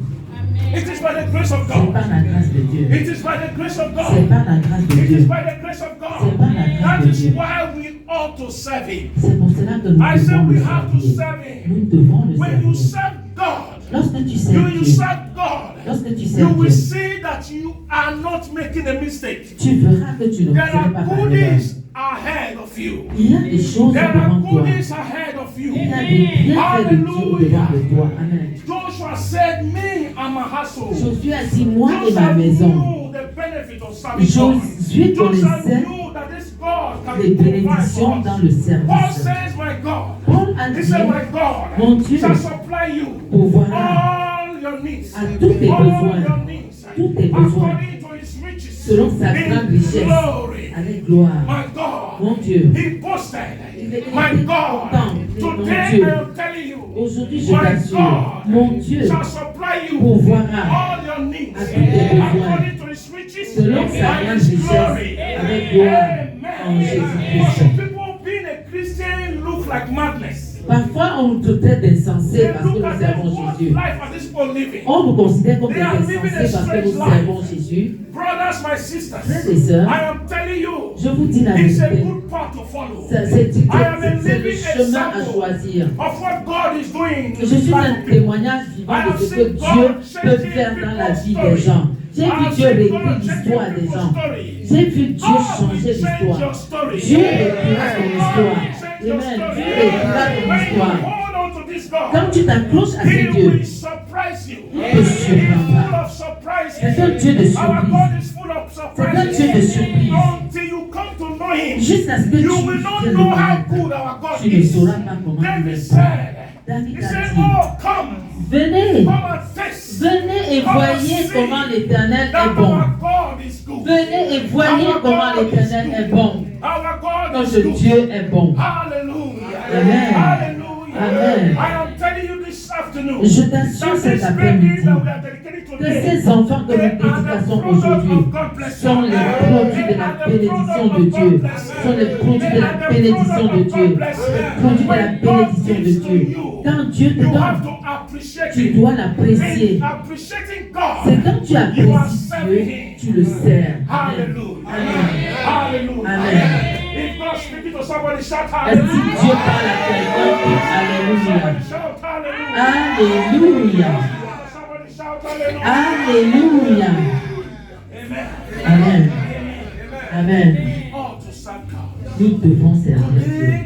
S3: It is by the grace of
S1: C'est
S3: God.
S1: par la grâce de Dieu.
S3: It is by the grace of
S1: C'est
S3: God.
S1: par la grâce de
S3: It is
S1: Dieu.
S3: by the grace of
S1: C'est
S3: God.
S1: par la grâce
S3: That
S1: de
S3: is
S1: Dieu.
S3: why we ought to serve Him.
S1: C'est pour cela que nous
S3: I said
S1: devons
S3: we
S1: le
S3: have to
S1: servir.
S3: serve Him.
S1: Nous devons le
S3: When you
S1: servir.
S3: serve God,
S1: Lorsque tu
S3: you
S1: sers Dieu,
S3: serve God,
S1: lorsque tu
S3: you
S1: sers
S3: will
S1: Dieu,
S3: see that you are not making a mistake.
S1: tu verras que tu ne
S3: There
S1: feras
S3: are
S1: pas par erreur.
S3: goodies ahead of you.
S1: Il y a des choses
S3: There are
S1: devant toi.
S3: goodies ahead of you.
S1: Il y a des bienfaits de Dieu devant de toi. Amen.
S3: Joshua said, me and my household.
S1: Josué a dit, moi et ma
S3: Joshua
S1: maison,
S3: knew the benefit of serving God.
S1: Josué
S3: Joshua
S1: connaissait
S3: knew that this God can
S1: les
S3: provide
S1: bénédictions
S3: for
S1: dans
S3: us.
S1: le
S3: Paul
S1: service.
S3: says, my God.
S1: Paul a
S3: He
S1: dit,
S3: said, my God
S1: mon Dieu
S3: shall supply you
S1: pourvoira
S3: all your needs.
S1: à tous tes
S3: All
S1: besoins,
S3: your needs.
S1: tous tes besoins,
S3: According to his riches.
S1: selon sa grande
S3: In
S1: richesse,
S3: glory.
S1: avec gloire.
S3: My God.
S1: Mon Dieu,
S3: He boasted.
S1: il est
S3: My
S1: content.
S3: God.
S1: Mon
S3: Today
S1: Dieu,
S3: I am telling you.
S1: aujourd'hui je
S3: My
S1: t'assure,
S3: God
S1: mon Dieu
S3: shall supply you
S1: pourvoira
S3: all your needs
S1: à tous tes besoins,
S3: according to his riches
S1: selon sa
S3: and
S1: grande
S3: his
S1: richesse,
S3: glory.
S1: avec gloire en
S3: Amen.
S1: Jésus-Christ.
S3: Some people being a Christian look like madness.
S1: Parfois, on nous traite d'insensés
S3: They
S1: parce que
S3: look
S1: nous
S3: at their
S1: servons
S3: whole
S1: Jésus.
S3: life as this people living.
S1: On nous considère comme des
S3: They are living a
S1: insensés parce que nous
S3: strange
S1: servons
S3: life.
S1: Jésus.
S3: Brothers, my sisters,
S1: Frères et sœurs,
S3: I am telling you,
S1: je vous dis la
S3: it's a
S1: vérité.
S3: good path to follow.
S1: C'est le chemin à choisir.
S3: Of what God is doing.
S1: Je suis un témoignage vivant de ce que Dieu peut faire dans la vie des gens. J'ai vu Dieu réécrire l'histoire des gens. J'ai vu Dieu changer l'histoire. Dieu écrira ton histoire. Amen. Dieu écrira ton histoire. Quand tu t'accroches à ce
S3: He
S1: Dieu,
S3: will surprise you.
S1: il te surprendra. C'est un Dieu de
S3: Our
S1: surprise.
S3: God is full of
S1: C'est un Dieu
S3: surprises.
S1: de surprise.
S3: Until you come to know Him,
S1: Jusqu'à ce que tu
S3: you will not
S1: viennes
S3: know
S1: le
S3: how
S1: connaître,
S3: good our God
S1: tu ne
S3: is.
S1: sauras pas comment il
S3: David
S1: est
S3: said,
S1: bon. David
S3: he
S1: a
S3: said,
S1: dit,
S3: oh, come,
S1: venez,
S3: come and taste
S1: venez et voyez comment l'Éternel est
S3: that
S1: bon.
S3: our God is good.
S1: Venez et voyez comment l'Éternel est bon.
S3: Our God
S1: Notre
S3: is good.
S1: Dieu est bon.
S3: Hallelujah.
S1: Amen.
S3: Hallelujah.
S1: Amen.
S3: I am telling you this afternoon
S1: Je t'assure
S3: that
S1: cet
S3: these
S1: après-midi
S3: babies that we are dedicating
S1: que
S3: today,
S1: ces enfants que nous
S3: they are the
S1: dédicassons
S3: product
S1: aujourd'hui
S3: of God blessing.
S1: sont les produits de la bénédiction de Dieu, sont les produits de la bénédiction de Dieu, les produits de la bénédiction de Dieu. Quand Dieu te
S3: You have
S1: donne,
S3: to
S1: Tu dois l'apprécier. C'est quand tu apprécies Dieu, tu le sers. Amen. Amen. Amen. Et si Dieu parle à quelqu'un, Alléluia. Alléluia. Alléluia. Amen. Amen. Nous devons servir Dieu.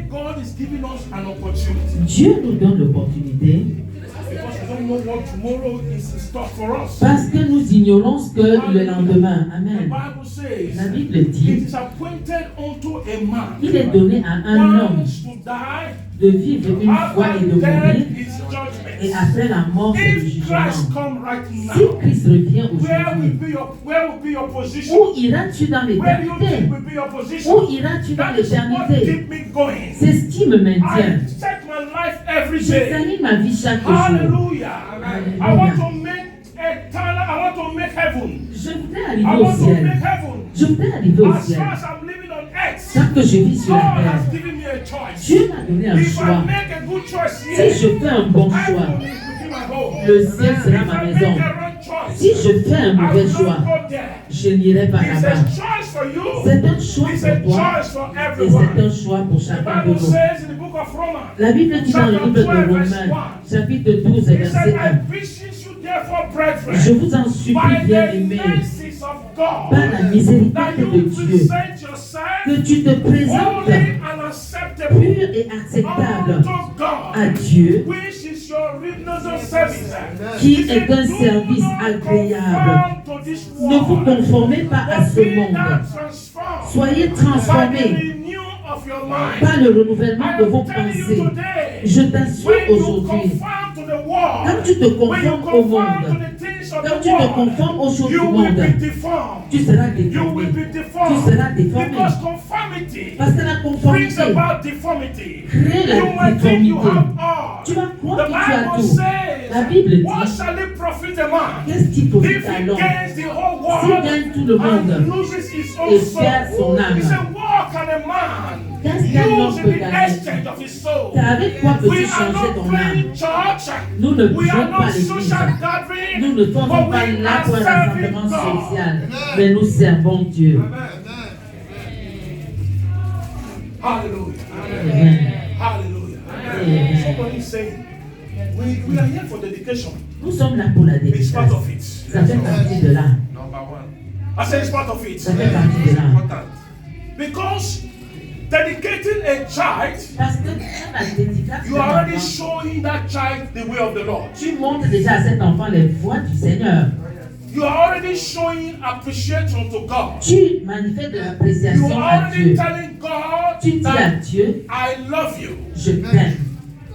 S1: Dieu nous donne l'opportunité parce que nous ignorons ce que le lendemain. Amen. La Bible dit il est donné à un homme de vivre une fois et de mourir, et après la mort c'est le jugement. Si Christ revient aujourd'hui, où iras-tu dans l'éternité? Où iras-tu dans l'éternité? C'est ce qui me maintient. J'examine ma vie chaque jour. Alléluia. Je voudrais arriver au ciel. Je voudrais arriver au ciel. Tant que je vis sur la terre, Dieu m'a donné un choix. Si je fais un bon choix, le ciel sera ma maison. Si je fais un mauvais choix, je n'irai pas là-bas. C'est un choix pour toi et c'est un choix pour chacun de nous. La Bible dit dans le livre de Romains, chapitre 12, verset 1. Je vous en supplie, bien-aimés, par la miséricorde de Dieu, que tu te présentes pur et acceptable à Dieu, qui est un service agréable. Ne vous conformez pas à ce monde. Soyez transformés par le renouvellement de vos pensées. Je t'assure aujourd'hui, quand tu te conformes au monde, quand tu te conformes aux choses du monde, tu seras déformé. Tu seras déformé. Parce que la conformité crée la déformité. Tu vas croire que tu as tout. La Bible dit, qu'est-ce qui profite à l'homme s'il gagne tout le monde et perd son âme? Qu'est-ce qu'un homme peut gagner? C'est avec quoi peux-tu changer ton âme? Nous ne brisons pas l'église. Nous ne formons pas là pour un rassemblement social, mais nous servons Dieu.
S3: Hallelujah.
S1: Amen.
S3: Hallelujah. Somebody say, we are here for dedication.
S1: Nous sommes là pour la
S3: It's
S1: dédicace.
S3: part of it.
S1: Ça fait partie de là.
S3: Number one. I say it's part of it.
S1: Ça fait partie de là.
S3: Important. Because dedicating a child,
S1: Parce que la dédicace,
S3: you are already showing that child the way of the Lord.
S1: tu montres déjà à cet enfant les voies du Seigneur.
S3: You are already showing appreciation to God.
S1: Tu manifestes de
S3: You
S1: l'appréciation
S3: are
S1: à
S3: already
S1: Dieu.
S3: telling God
S1: Tu dis à
S3: that
S1: Dieu,
S3: I love you.
S1: je t'aime.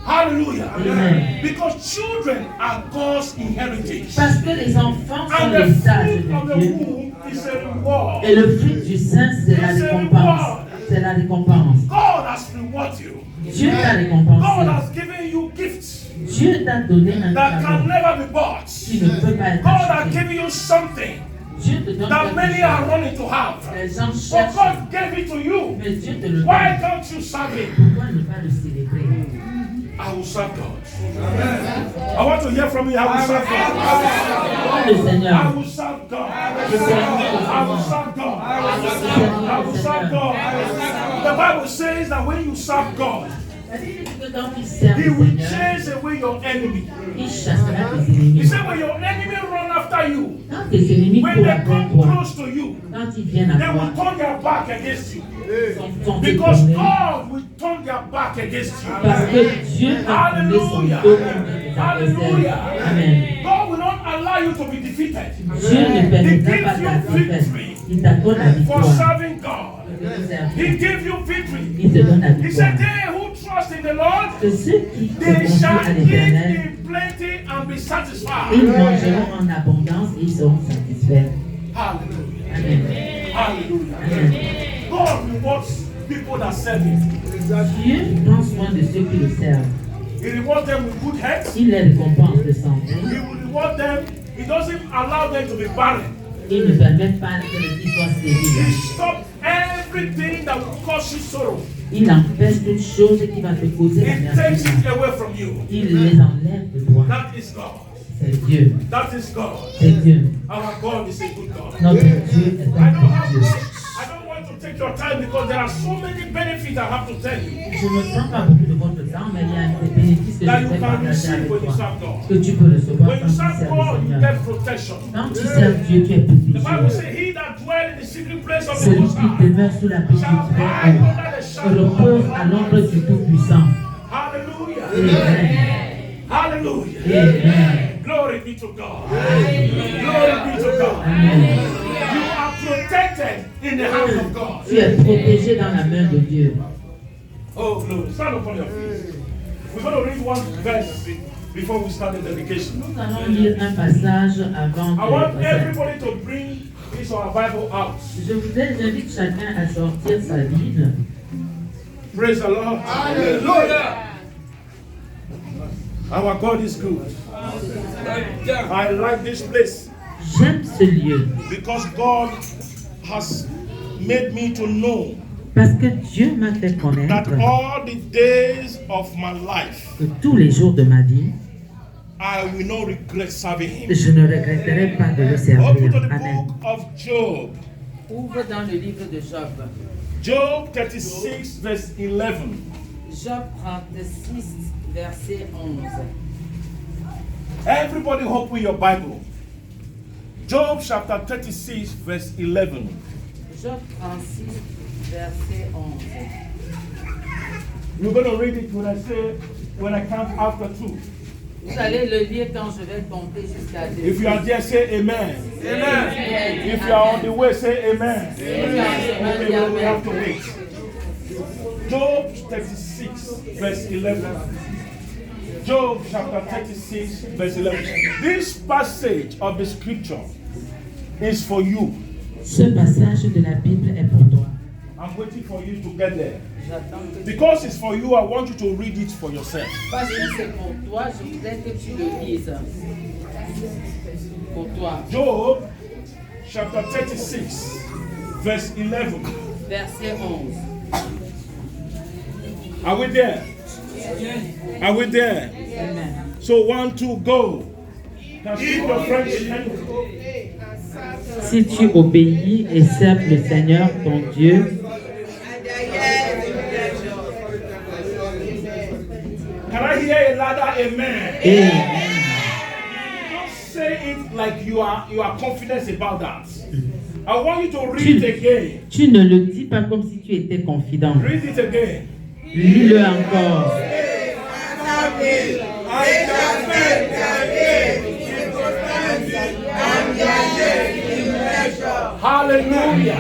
S3: Hallelujah.
S1: Amen.
S3: Because children are God's inheritance.
S1: Parce que les enfants sont
S3: And the
S1: l'héritage
S3: fruit of
S1: de
S3: the
S1: Dieu.
S3: womb is a reward.
S1: Et le fruit du sein, c'est la récompense. C'est la récompense.
S3: God has rewarded you.
S1: Dieu t'a
S3: God
S1: récompensé.
S3: has given you gifts
S1: Dieu t'a donné un
S3: that can
S1: cadeau
S3: never be bought.
S1: qui ne peut pas être
S3: God has
S1: acheté.
S3: given you something
S1: Dieu te donne
S3: that
S1: quelque
S3: many are
S1: chose.
S3: running to have.
S1: Les gens
S3: But
S1: cherchent,
S3: God gave it to you.
S1: mais Dieu te le
S3: Why
S1: donne.
S3: can't you serve Him?
S1: Pourquoi ne pas le célébrer?
S3: I will serve God. I want to hear from you. I will serve God.
S1: Pourquoi le
S3: I
S1: Seigneur?
S3: will serve God.
S1: Je sers
S3: I will serve God. I will serve God. The Bible says that when you serve God,
S1: La Bible dit que quand tu sers
S3: He
S1: le
S3: will
S1: Seigneur,
S3: chase away your enemy.
S1: il chassera tes
S3: He
S1: ennemis.
S3: said when your enemy run after you,
S1: Quand tes ennemis
S3: when
S1: courent
S3: they
S1: après
S3: come
S1: toi,
S3: close to you,
S1: quand ils viennent à
S3: they
S1: toi,
S3: will turn their back against you.
S1: sont
S3: Because
S1: détournés.
S3: God will turn their back against you.
S1: Parce que Dieu a tourné son dos contre tes adversaires. Amen.
S3: God will not allow you to be defeated.
S1: Dieu ne permettra pas ta défaite. Il t'accorde la
S3: For
S1: victoire.
S3: serving God.
S1: De te servir.
S3: He gives you victory.
S1: Il te donne la
S3: He
S1: victoire.
S3: said, they who trust in the Lord,
S1: Que ceux qui se
S3: they
S1: confient
S3: shall
S1: à
S3: eat
S1: l'Éternel,
S3: in plenty and be satisfied.
S1: ils mangeront en abondance et ils seront satisfaits.
S3: Hallelujah.
S1: Amen.
S3: Hallelujah.
S1: Amen.
S3: God rewards people that serve Him.
S1: Dieu prend soin de ceux qui le servent.
S3: He rewards them with good health.
S1: Il les récompense de santé.
S3: He will reward them. He doesn't allow them to be barren.
S1: Il ne permet pas que le fils soit stérile.
S3: Stop everything that will cause you sorrow.
S1: Il empêche toute chose qui va te causer
S3: He takes
S1: l'amertume.
S3: it away from you.
S1: Il les enlève de toi.
S3: That is God.
S1: C'est Dieu.
S3: That is God.
S1: C'est Dieu.
S3: Our God is a good God.
S1: Notre Dieu est
S3: I
S1: un
S3: don't
S1: bon
S3: have
S1: Dieu.
S3: I don't want to take your time because there are so many benefits I have to tell you
S1: Je ne prends pas beaucoup de votre temps, mais il y a des bénéfices que
S3: that
S1: je
S3: you
S1: vais
S3: can
S1: partager
S3: receive
S1: avec
S3: when you
S1: toi.
S3: serve God.
S1: Que tu peux recevoir
S3: When
S1: quand
S3: you
S1: tu
S3: serve
S1: sers le
S3: God, you
S1: Seigneur.
S3: get protection.
S1: Quand tu sers Dieu, tu es
S3: The Bible
S1: protégé.
S3: says, "He that dwell in the secret place of the
S1: Celui
S3: Most
S1: qui
S3: High
S1: demeure sous la petite
S3: shall abide
S1: haute
S3: under the shadow of
S1: repose
S3: the
S1: à l'ombre du Tout-Puissant.
S3: Hallelujah.
S1: Amen.
S3: Hallelujah.
S1: Amen.
S3: Glory be to God. Glory be to God.
S1: Amen.
S3: You are protected in the house of God.
S1: Tu es protégé dans la main de Dieu.
S3: Oh, glory. Stand upon your feet. We're going to read one verse before we start the dedication.
S1: Nous allons lire un passage avant
S3: I want
S1: de
S3: everybody to bring his or her Bible out.
S1: j'invite chacun à sortir sa Bible.
S3: Praise the Lord. Hallelujah. Our God is good. I like this place
S1: J'aime ce lieu
S3: because God has made me to know
S1: parce que Dieu m'a fait
S3: that
S1: connaître
S3: all the days of my life
S1: que tous les jours de ma vie,
S3: I will not regret serving Him.
S1: je ne regretterai pas de le
S3: Open
S1: servir.
S3: to the
S1: Amen.
S3: book of Job.
S1: Ouvre dans le livre de Job.
S3: Job 36 verse 11.
S1: Job 36, verset 11.
S3: Everybody open your Bible. Job chapter 36 verse 11.
S1: Job 36, verset 11.
S3: You're going to read it when I count after 2.
S1: Vous allez le lire quand je vais compter jusqu'à 2.
S3: If you are there, say amen. Amen. If you are on the way, say amen. Okay, we have to wait. Job 36 verse 11. Job chapter 36 verse 11. This passage of the scripture is for you.
S1: Ce passage de la Bible est pour toi.
S3: I'm waiting for you to get there.
S1: J'attends que tu...
S3: Because it's for you, I want you to read it for yourself.
S1: Parce que c'est pour toi, je voudrais que tu le lises. Pour toi.
S3: Job chapter 36 verse 11.
S1: Verset 11.
S3: Are we there? Are we there?
S1: Amen.
S3: So 1, 2, go. Can you speak your French?
S1: Si tu obéis et serves le Seigneur, ton Dieu,
S3: Can I hear a louder amen?
S1: Amen.
S3: Don't say it like you are confident about that. I want you to read it again.
S1: Tu ne le dis pas comme si tu étais confident.
S3: Read it again.
S1: Lis-le encore.
S3: Hallelujah.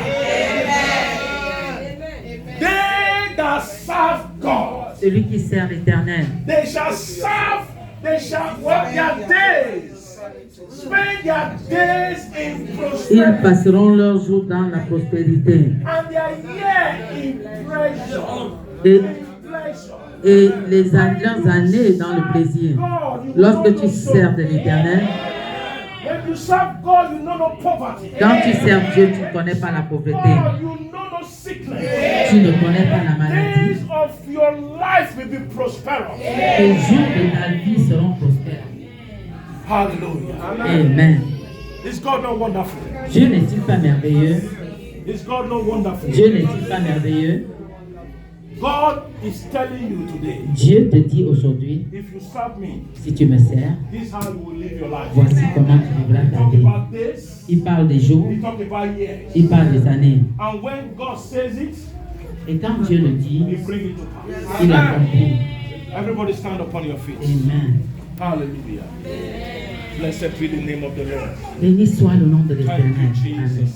S3: They that serve God,
S1: Celui qui sert l'Éternel,
S3: they shall work their days, spend their days in
S1: ils
S3: prosperity,
S1: passeront leurs jours dans la prospérité.
S3: and their year in pleasure.
S1: Et,
S3: In pleasure.
S1: et leurs années dans le plaisir. Lorsque tu sers de l'Éternel,
S3: When you serve God, you know no poverty.
S1: quand tu sers Dieu, tu ne connais pas la pauvreté.
S3: God, you know no sickness.
S1: Tu ne connais pas la maladie.
S3: Days of your life will be prosperous.
S1: Les jours de ta vie seront prospères.
S3: Hallelujah.
S1: Amen.
S3: Is God not wonderful?
S1: Dieu n'est-il pas merveilleux?
S3: Is God not wonderful?
S1: Dieu n'est-il pas merveilleux?
S3: God is telling you today,
S1: Dieu te dit aujourd'hui,
S3: if you serve me,
S1: si tu me sers,
S3: this is how you will live your life.
S1: voici comment tu vivras
S3: He
S1: ta
S3: talk
S1: vie.
S3: about this,
S1: Il parle des jours,
S3: he talk about years.
S1: il parle des années.
S3: And when God says it,
S1: Et quand Dieu le
S3: he
S1: dit,
S3: bring it to pass.
S1: il accomplit.
S3: Everybody stand upon your feet.
S1: Amen.
S3: Hallelujah. Blessed be the name of the Lord.
S1: Béni soit le nom de
S3: Thank
S1: l'Éternel.
S3: you,
S1: Amen.
S3: Jesus.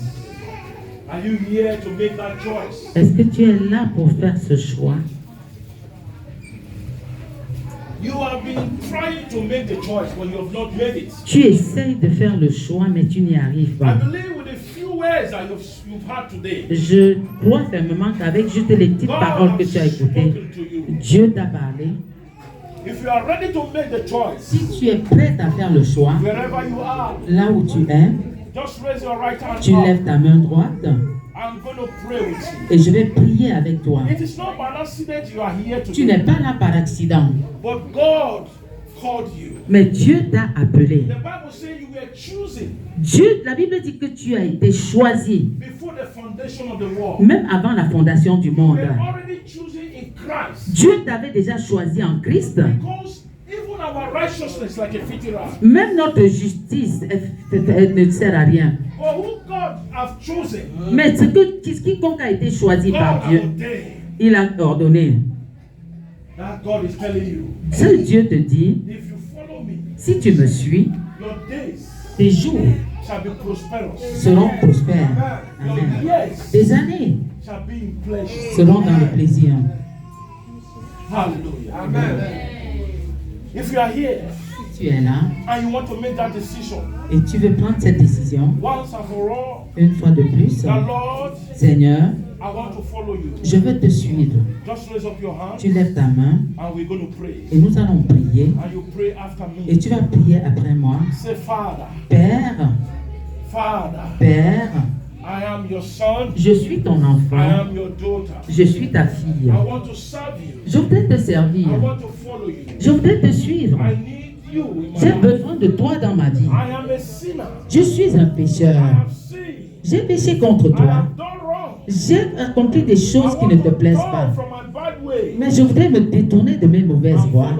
S3: Are you here to make that choice?
S1: Est-ce que tu es là pour faire ce choix?
S3: You have been trying to make the choice, but you have not made it.
S1: Tu essayes de faire le choix, mais tu n'y arrives
S3: I
S1: pas.
S3: believe with the few words that you've had today,
S1: Je crois fermement qu'avec juste les petites
S3: God
S1: paroles que
S3: has
S1: tu as écoutées,
S3: spoken to you.
S1: Dieu t'a parlé.
S3: If you are ready to make the choice,
S1: Si tu es prête à faire le choix,
S3: wherever you are,
S1: là où tu es,
S3: Just raise your right hand
S1: Tu
S3: up.
S1: lèves ta main droite
S3: I'm going to pray with you.
S1: et je vais prier avec toi.
S3: It is not by accident you are here
S1: Tu n'es
S3: today,
S1: pas là par accident,
S3: but God called you.
S1: mais Dieu t'a appelé.
S3: The Bible says you were chosen
S1: Dieu, la Bible dit que tu as été choisi,
S3: before the foundation of the world.
S1: même avant la fondation du
S3: You
S1: monde.
S3: were already chosen in Christ.
S1: Dieu t'avait déjà choisi en Christ.
S3: Because even our righteousness, like a filthy rag,
S1: Même notre justice ne sert à rien.
S3: or who God have chosen,
S1: Mais quiconque a été choisi
S3: God
S1: par
S3: have
S1: Dieu,
S3: ordained.
S1: il a ordonné.
S3: That God is telling you,
S1: Ce Dieu te dit,
S3: if you follow me,
S1: si tu me suis,
S3: your days
S1: tes jours
S3: shall be prosperous.
S1: seront prospères.
S3: Your
S1: Amen.
S3: years
S1: Tes années
S3: shall be in pleasure.
S1: seront dans le plaisir.
S3: Hallelujah. Amen. If you are here
S1: Si tu es là
S3: and you want to make that decision
S1: et tu veux prendre cette décision,
S3: once and for all,
S1: une fois de plus,
S3: that Lord,
S1: Seigneur,
S3: I want to follow you.
S1: je veux te suivre.
S3: Just raise up your hand
S1: Tu lèves ta main
S3: and we're going to pray.
S1: et nous allons prier.
S3: And you pray after
S1: Et
S3: me.
S1: tu vas prier après moi.
S3: Say, Father,
S1: Père,
S3: Father,
S1: Père,
S3: I am your son.
S1: je suis ton
S3: I
S1: enfant.
S3: am your daughter.
S1: Je suis ta fille.
S3: I want to serve you.
S1: Je voudrais te servir.
S3: I want to follow you.
S1: Je voudrais te suivre.
S3: I need you in my
S1: J'ai
S3: life.
S1: besoin de toi dans ma vie.
S3: I am a sinner.
S1: Je suis un
S3: I
S1: pécheur.
S3: have sinned.
S1: J'ai péché contre
S3: I
S1: toi.
S3: have done wrong.
S1: J'ai accompli des
S3: I
S1: choses qui
S3: want
S1: ne te
S3: to
S1: plaisent
S3: turn
S1: pas.
S3: from my bad way.
S1: Mais je voudrais me détourner de mes mauvaises voies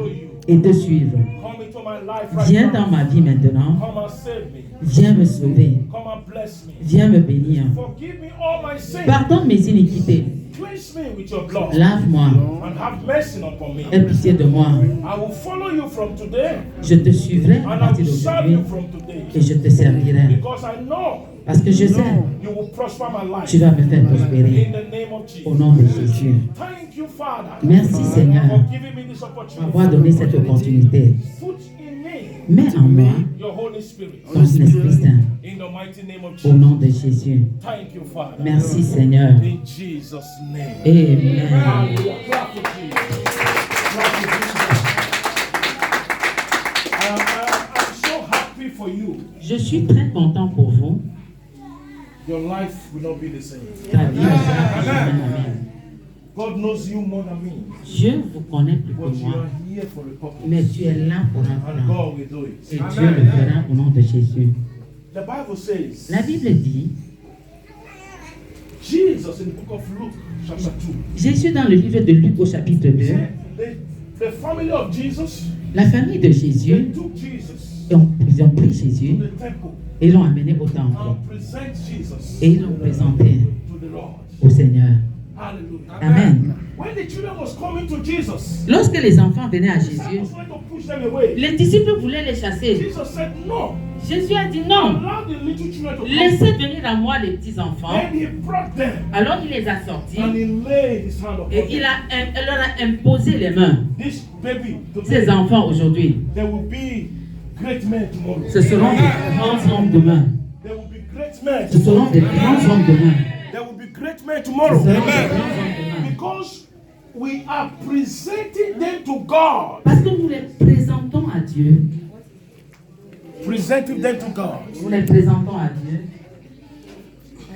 S1: et te suivre.
S3: Come into my life right
S1: Viens
S3: now.
S1: dans ma vie maintenant.
S3: Come and save me.
S1: Viens me sauver.
S3: Come and bless me.
S1: Viens me bénir.
S3: Forgive me all my sins.
S1: Pardonne mes iniquités.
S3: Cleanse me with your blood.
S1: Lave-moi.
S3: And have mercy upon me.
S1: Aie pitié de moi.
S3: I will follow you from today.
S1: Je te suivrai à
S3: And I
S1: partir
S3: will serve
S1: d'aujourd'hui
S3: you from today.
S1: et je te servirai.
S3: Because I know
S1: Parce que je sais,
S3: you will prosper my life.
S1: tu vas me faire prospérer.
S3: In the name of
S1: Au
S3: Jesus.
S1: nom de Jésus.
S3: Thank you, Father,
S1: Merci Seigneur
S3: for giving me this
S1: pour
S3: opportunity.
S1: avoir donné cette opportunité.
S3: Put in me
S1: Mets en moi
S3: your Holy Spirit.
S1: ton Esprit Saint.
S3: In the mighty name of
S1: Au
S3: Jesus.
S1: nom de Jésus.
S3: Thank you, Father.
S1: Merci Seigneur.
S3: In Jesus' name.
S1: Amen.
S3: Hallelujah. Clap for Jesus. Clap for Jesus. I'm so happy for you.
S1: Je suis très content pour vous.
S3: Your life will not be the same.
S1: Ta vie ne sera jamais la même.
S3: God knows you more than me.
S1: Dieu vous connaît plus que
S3: But you
S1: moi.
S3: are here for a purpose.
S1: Mais tu es là pour un
S3: And
S1: plan.
S3: God will do
S1: Et
S3: it.
S1: Dieu le fera au nom de Jésus.
S3: The Bible says,
S1: La Bible dit,
S3: Jesus in the book of Luke, chapter 2.
S1: Jésus dans le livre de Luc au chapitre 2,
S3: The family of Jesus,
S1: la famille de
S3: they
S1: Jésus,
S3: took Jesus
S1: ils ont pris Jésus
S3: to the temple
S1: et l'ont amené au temple.
S3: and present Jesus
S1: Et ils l'ont présenté
S3: to the Lord.
S1: au Seigneur.
S3: Hallelujah.
S1: Amen.
S3: When the children was coming to Jesus,
S1: Lorsque les enfants venaient à
S3: the
S1: Jésus,
S3: disciples wanted to push them away.
S1: les disciples voulaient les chasser.
S3: Jesus said, no.
S1: Jésus a dit non.
S3: Allow the little children to come.
S1: Laissez venir à moi les petits enfants.
S3: Then he brought them
S1: Alors il les a sortis
S3: and he laid his hand upon
S1: et il
S3: them.
S1: leur a imposé les mains.
S3: This baby, today,
S1: Ces enfants aujourd'hui,
S3: there will be great men tomorrow.
S1: ce seront des grands hommes demain.
S3: There will be great men.
S1: Ce seront des grands hommes demain.
S3: There will be great men
S1: Ce
S3: tomorrow.
S1: seront des grands hommes demain.
S3: Because we are presenting them to God.
S1: Parce que nous les présentons à Dieu.
S3: Presenting them to God.
S1: Nous les présentons à Dieu.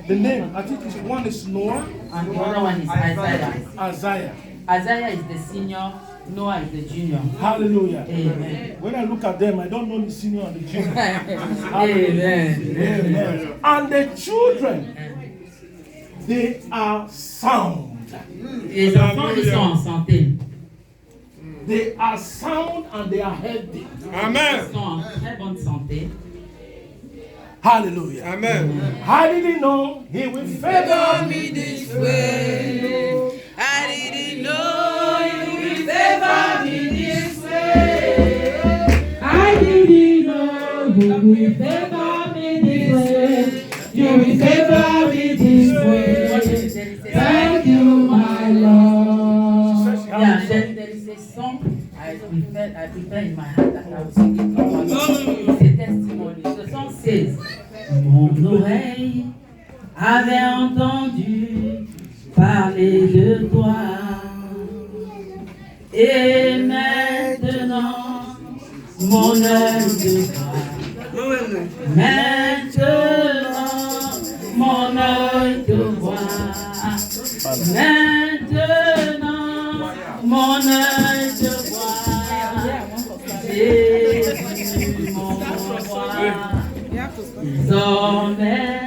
S3: The name, I think one is Noah,
S1: And the other one is Isaiah.
S3: Isaiah.
S1: Isaiah is the senior, Noah is the junior.
S3: Hallelujah.
S1: Amen.
S3: When I look at them, I don't know the senior and the junior.
S1: Amen.
S3: Amen. And the children, they are sound.
S1: Les enfants, ils sont en santé.
S3: They are sound and they are healthy.
S1: Ils sont en très bonne santé.
S3: Hallelujah.
S6: Amen.
S3: I didn't know he will favor me
S5: This way, I didn't know you would favor me this way.
S1: I didn't know you will favor me this way. You will favor me this way. Thank you, my Lord. Yeah, there is a song I prefer in my heart that I will sing it. It's a testimony. The song says, mon oreille avait entendu parler de toi. Et maintenant, mon œil te voit. Maintenant, œil te voit. Jésus, mon roi. Désormais,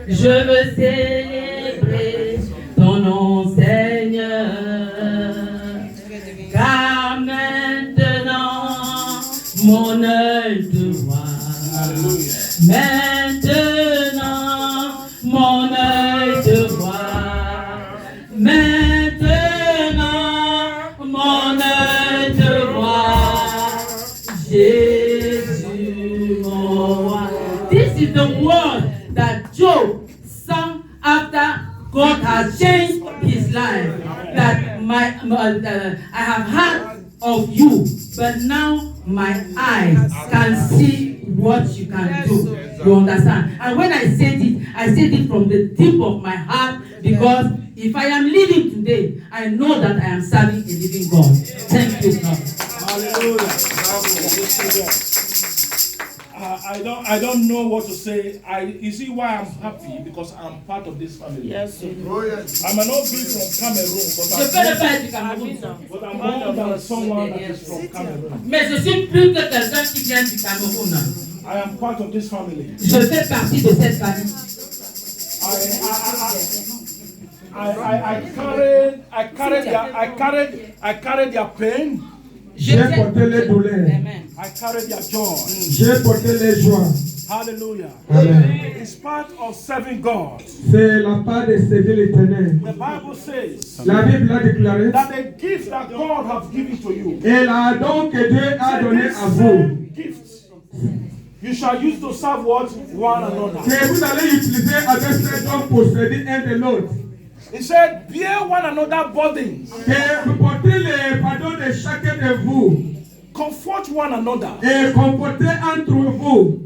S1: je veux célébrer ton nom, Seigneur. Car maintenant, mon œil te voit. Maintenant, mon œil te voit. Maintenant, mon œil te voit. Jésus, mon roi. This is the word that Job sang after God has changed his life. That I have heard of you, but now my eyes can see what you can do. You understand? And when I said it from the deep of my heart, because if I am living today, I know that I am serving a living God. Thank you, God.
S3: Hallelujah. I don't know what to say. You see why I'm happy? Because I'm part of this family.
S4: Yes, sir.
S3: I may not be from Cameroon, but I'm more than someone that is from Cameroon.
S1: Mais je suis plus que quelqu'un qui vient du Cameroun.
S3: I am part of this family.
S1: Je fais partie de cette famille.
S3: I carried their pain.
S2: J'ai porté les douleurs.
S3: I carried their joy.
S2: J'ai porté les joies.
S3: Hallelujah.
S2: Amen.
S3: It's part of serving God.
S2: C'est la part de servir l'Éternel.
S3: The Bible says
S2: La Bible a déclaré.
S3: that the gift that God has given to you,
S2: Et la don que Dieu a donné à vous.
S3: same gift, you shall use to serve what? One another.
S2: Que vous allez utiliser avec ces dons pour servir un de l'autre.
S3: He said, bear one another burdens.
S2: Et vous portez les fardeaux de chacun de vous.
S3: Comfort one another.
S2: Et comportez entre vous.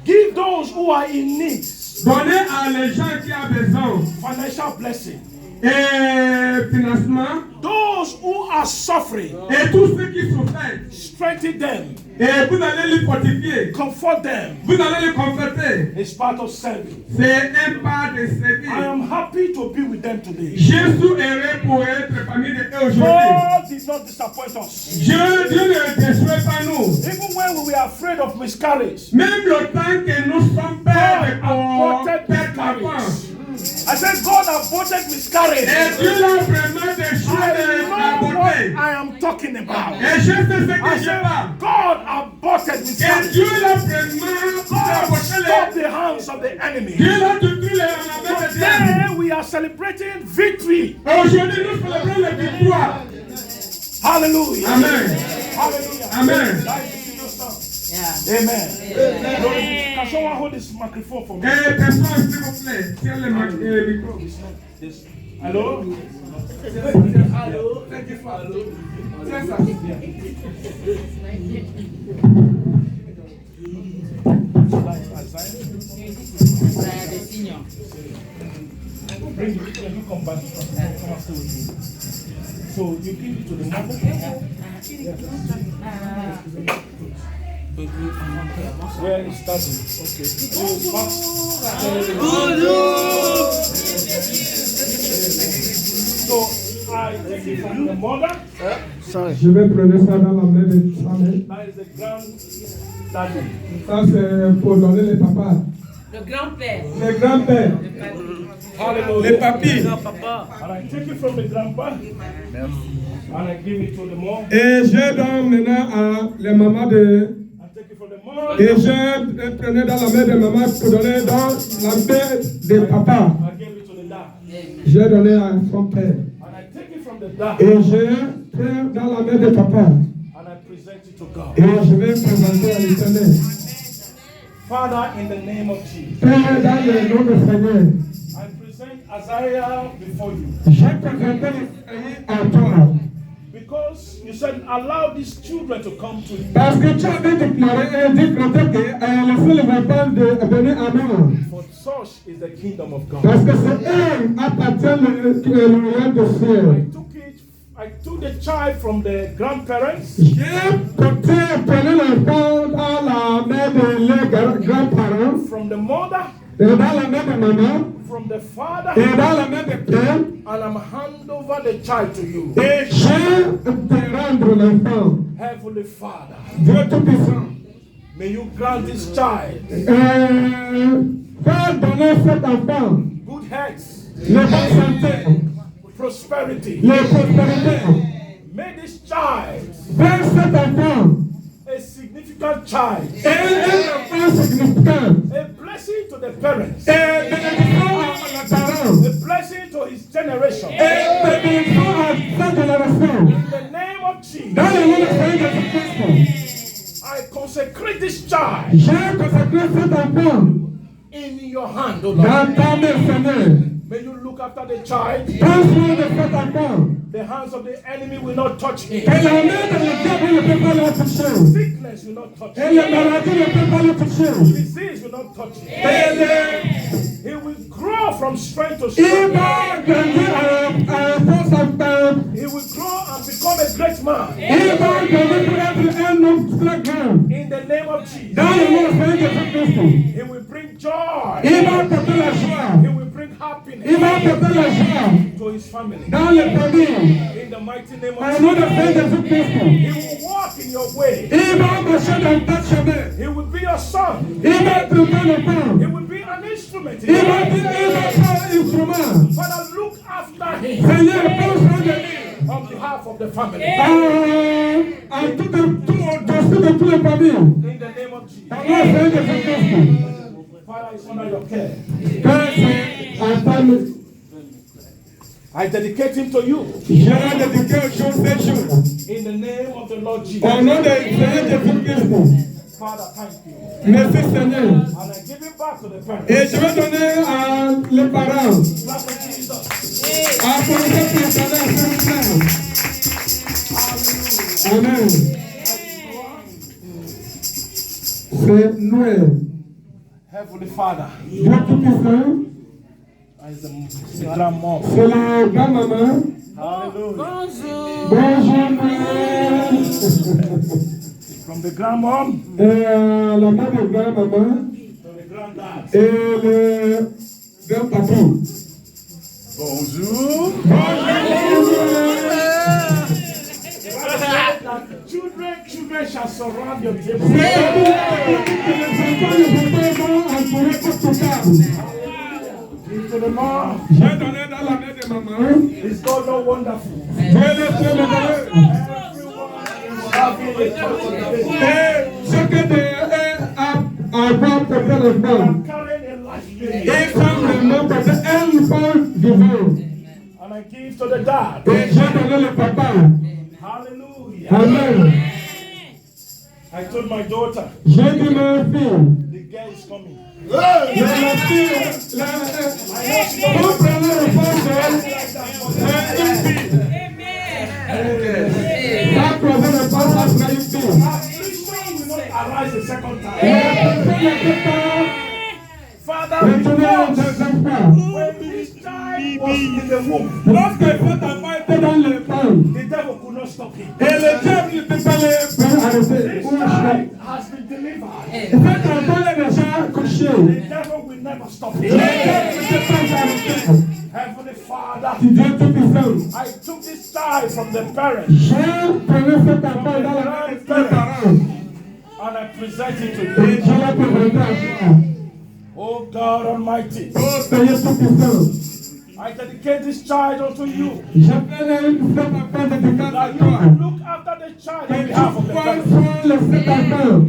S3: Give those who are in need
S2: Donnez à les gens qui ont besoin.
S3: financial blessing.
S2: Et financement.
S3: Those who are suffering,
S2: Et tous ceux qui souffrent.
S3: strengthen them.
S2: Et vous allez les fortifier.
S3: Comfort them.
S2: Vous allez les conforter.
S3: It's part of serving.
S2: C'est un pas de
S3: I
S2: servir.
S3: am happy to be with them today.
S2: Je suis heureux pour être famille de eux aujourd'hui.
S3: God did not disappoint us.
S2: Dieu ne déçoit pas nous.
S3: Even when we were afraid of miscarriage,
S2: Même le temps que nous sommes pères
S3: God
S2: de
S3: aborted
S2: pères
S3: miscarriage.
S2: d'enfants.
S3: I said, God aborted miscarriage.
S2: Et Dieu l'a vraiment déchoué
S3: I
S2: de
S3: know what
S2: aborter.
S3: I am talking about.
S2: Et je sais ce
S3: I
S2: que je
S3: said,
S2: parle.
S3: God aborted
S2: Et
S3: miscarriage.
S2: Dieu l'a vraiment
S3: God
S2: aborté
S3: stopped the hands of the enemy.
S2: Dieu l'a détruit la main de Dieu.
S3: Today we are celebrating victory.
S2: Aujourd'hui nous célébrons la victoire.
S3: Hallelujah.
S2: Amen.
S3: Hallelujah.
S2: Amen.
S3: That is the senior son. Amen. Can someone hold this microphone for me?
S2: Et personne, s'il vous plaît, tiens le micro.
S3: This. Hello?
S2: Allô? Allô? Tiens ça.
S3: Bring it. You come back. Come and stay with me. So you give it to the mother. Where is starting? Okay. So I take it from the mother.
S2: Je vais prendre ça dans la main de sa mère.
S3: That is the granddaddy.
S2: Ça c'est pour donner les papas.
S4: Le grand-père.
S2: Les grands-pères.
S3: Hallelujah.
S2: Les papis.
S3: And I take it from the grandpa. And I give it to the mom.
S2: Et je donne maintenant à les mamans de.
S3: I take it from the mom.
S2: Et je prenais dans la main de maman pour donner dans la main de papa.
S3: I give it to the dad.
S2: J'ai donné à son père.
S3: And I take it from the dad.
S2: Et je prends dans la main de papa.
S3: And I present it to God.
S2: Et je vais présenter à l'Éternel.
S3: Father, in the name of Jesus,
S2: Père, dans le nom du Seigneur,
S3: I present Isaiah before you.
S2: j'ai présenté à toi.
S3: Because you said, allow these children to come to you.
S2: Parce que tu avais déclaré et dit que laissez les enfants de venir à moi.
S3: For such is the kingdom of God.
S2: Parce que c'est eux appartient le royaume de ciel.
S3: I took the child from the grandparents.
S2: J'ai porté l'enfant dans la main de les grands-parents,
S3: From the mother.
S2: dans la main de maman,
S3: from the Father,
S2: et dans la main de Père,
S3: and I'm hand over the child to you.
S2: et je te rendre l'enfant.
S3: Heavenly Father,
S2: Dieu Tout-Puissant,
S3: may you grant this child
S2: Père, donner cet enfant
S3: good health,
S2: les bonnes santé,
S3: prosperity.
S2: les prospérités.
S3: May this child
S2: Fais cet enfant
S3: a significant child,
S2: et un enfant significant
S3: a blessing to the parents,
S2: et bénédiction à la parents
S3: a blessing to his generation.
S2: et bénédiction à sa génération.
S3: In the name of Jesus,
S2: Dans le nom de Seigneur Jésus-Christ,
S3: I consecrate this child
S2: j'ai consacré cet enfant
S3: in your hand, O Lord.
S2: dans ta main, Seigneur.
S3: May you look after the child.
S2: Prends soin de cet enfant.
S3: The hands of the enemy will not touch him.
S2: Et la main de diable ne peut pas le toucher.
S3: Sickness will not touch
S2: Et
S3: him.
S2: la maladie ne peut pas le toucher.
S3: Disease will not touch him.
S2: Et
S3: He will grow from strength to
S2: il
S3: strength.
S2: va grandir à force en temps.
S3: He will grow and become a great man.
S2: Il va grandir pour être un homme très grand.
S3: In the name of Jesus.
S2: Dans le nom de Seigneur Jésus-Christ.
S3: He will bring joy.
S2: Il va apporter la joie.
S3: He will bring
S2: Il
S3: happiness
S2: va apporter la joie
S3: to his family.
S2: dans les familles.
S3: In the mighty name
S2: Au
S3: of
S2: nom de
S3: Jesus.
S2: Seigneur Jésus-Christ.
S3: He will walk in your way.
S2: Il va marcher dans ta chemin.
S3: He will be your son.
S2: Il va être ton enfant.
S3: He will be an instrument. in
S2: Il
S3: your
S2: va
S3: life.
S2: être un instrument.
S3: Father, look after him
S2: Seigneur, prends soin de lui.
S3: on behalf of the family.
S2: À au-dessus de toutes les familles.
S3: In the name of Jesus.
S2: Au nom de Seigneur Jésus-Christ.
S3: Father is under your care.
S2: Père, c'est à ta main.
S3: I dedicate him to you.
S2: Je rends dédié au jour ces jours.
S3: In the name of the Lord Jesus.
S2: Au nom de Seigneur Jésus-Christ.
S3: Father, thank you.
S2: Merci Seigneur.
S3: And I give him back to the parents.
S2: Et je vais donner à les parents.
S3: Clap for Jesus.
S2: À pour les parents, s'il vous plaît. Amen. C'est Noël.
S3: Heavenly Father,
S2: Dieu Tout-Puissant.
S3: as the grandmom.
S2: C'est la grand-maman.
S3: Hallelujah.
S2: Bonjour Noël.
S3: From the grandmom
S2: La maman de grand-maman
S3: to the granddad.
S2: et le grand-papa.
S3: Bonjour. Children shall surround your table. Give to the mom.
S2: J'ai donné dans la main de maman.
S3: Is God not wonderful?
S2: Dieu est très merveilleux.
S3: Having a touch on the face.
S2: Et chacun a porté l'enfant.
S3: I'm carrying a life baby.
S2: Et comme le nom porte un enfant vivant.
S3: And I give to the dad.
S2: Et j'ai donné le papa.
S3: Hallelujah.
S2: Amen.
S3: I told my daughter,
S2: J'ai dit ma fille.
S3: the girl is coming.
S2: La fille, vous prenez le enfant, c'est une fille. Ça prenez le enfant, c'est une fille.
S3: Affliction will not arise a second
S2: Et
S3: time.
S2: la personne ne peut pas
S3: Father,
S2: retourner en
S3: because
S2: deuxième fois.
S3: when this child was in the womb,
S2: Lorsque cet enfant était dans le ventre,
S3: the devil could not stop him.
S2: et le diable ne peut pas les arrêter.
S3: This child has been delivered.
S2: Cet enfant est déjà couché.
S3: The devil will never stop
S2: Le
S3: him.
S2: diable ne peut pas arrêter.
S3: Heavenly Father,
S2: Dieu Tout-Puissant.
S3: I took this child from the parents
S2: J'ai pris cet enfant dans la main de mes parents.
S3: and I present it to
S2: Et
S3: you.
S2: je l'ai présenté à toi.
S3: Oh God Almighty,
S2: Oh Seigneur Tout-Puissant.
S3: I dedicate this child unto you.
S2: Je fais cet enfant dédicace à
S3: That you
S2: toi.
S3: will look after the child
S2: Et
S3: on
S2: tu
S3: behalf of the
S2: prends
S3: parents.
S2: soin de cet enfant.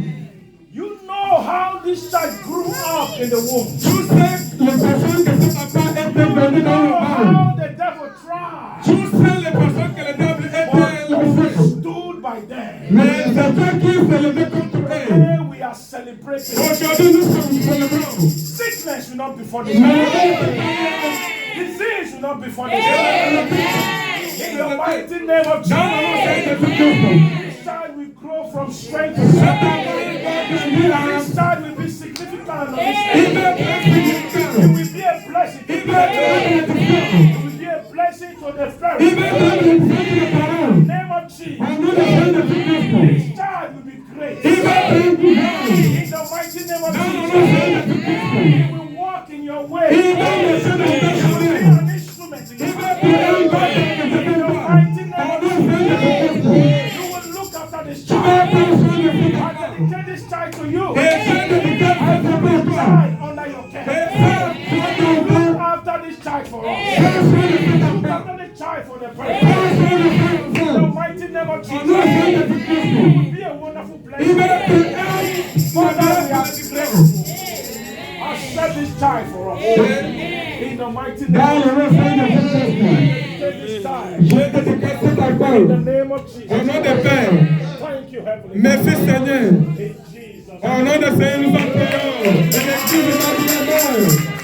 S3: You know how this child grew up in the womb.
S2: Tu sais les personnes que cet enfant était venu
S3: You
S2: dans le
S3: know
S2: ventre.
S3: how the devil tried.
S2: Tu sais les personnes que le diable était lancé.
S3: Stood by them.
S2: Mais c'est toi qui s'est levé contre eux.
S3: Today we are celebrating.
S2: Aujourd'hui, nous sommes célébrants.
S3: Sickness will not be for the
S2: Mais
S3: disease will not be for the in the mighty name of
S2: dans le nom
S3: Jesus.
S2: de Jésus-Christ,
S3: This child will grow from strength to
S2: cet
S3: strength.
S2: enfant va grandir.
S3: This child will be significant on this
S2: Il
S3: earth.
S2: va être
S3: It
S2: significant.
S3: will be a blessing.
S2: Il
S3: It
S2: va être bénéfique.
S3: will be a blessing to the
S2: Il
S3: family.
S2: va être bénéfique les parents.
S3: In the name of Jesus.
S2: Au nom de Jésus-Christ.
S3: This child will be great.
S2: Il va être grand.
S3: In the mighty name of
S2: Dans le nom de
S3: Jesus.
S2: Jésus-Christ.
S3: He will walk in your
S2: Il
S3: way.
S2: va marcher
S3: the
S2: Passe
S3: presence.
S2: le
S3: In the
S2: frère.
S3: mighty name of
S2: Au
S3: Jesus.
S2: nom de Jésus-Christ.
S3: It will be a wonderful
S2: Il
S3: place.
S2: va être un.
S3: Father, we are grateful. Accept this time for us. In the mighty
S2: Dans
S3: name
S2: le
S3: of
S2: nom de Jésus-Christ.
S3: Take this time.
S2: Je te déclare cet
S3: In the
S2: alcool.
S3: name of
S2: Au
S3: Jesus.
S2: nom des Pères.
S3: Thank you, Heavenly
S2: Merci
S3: Father.
S2: Seigneur.
S3: In Jesus'
S2: Au nom de Seigneur, nous en prions. Et l'église va bien.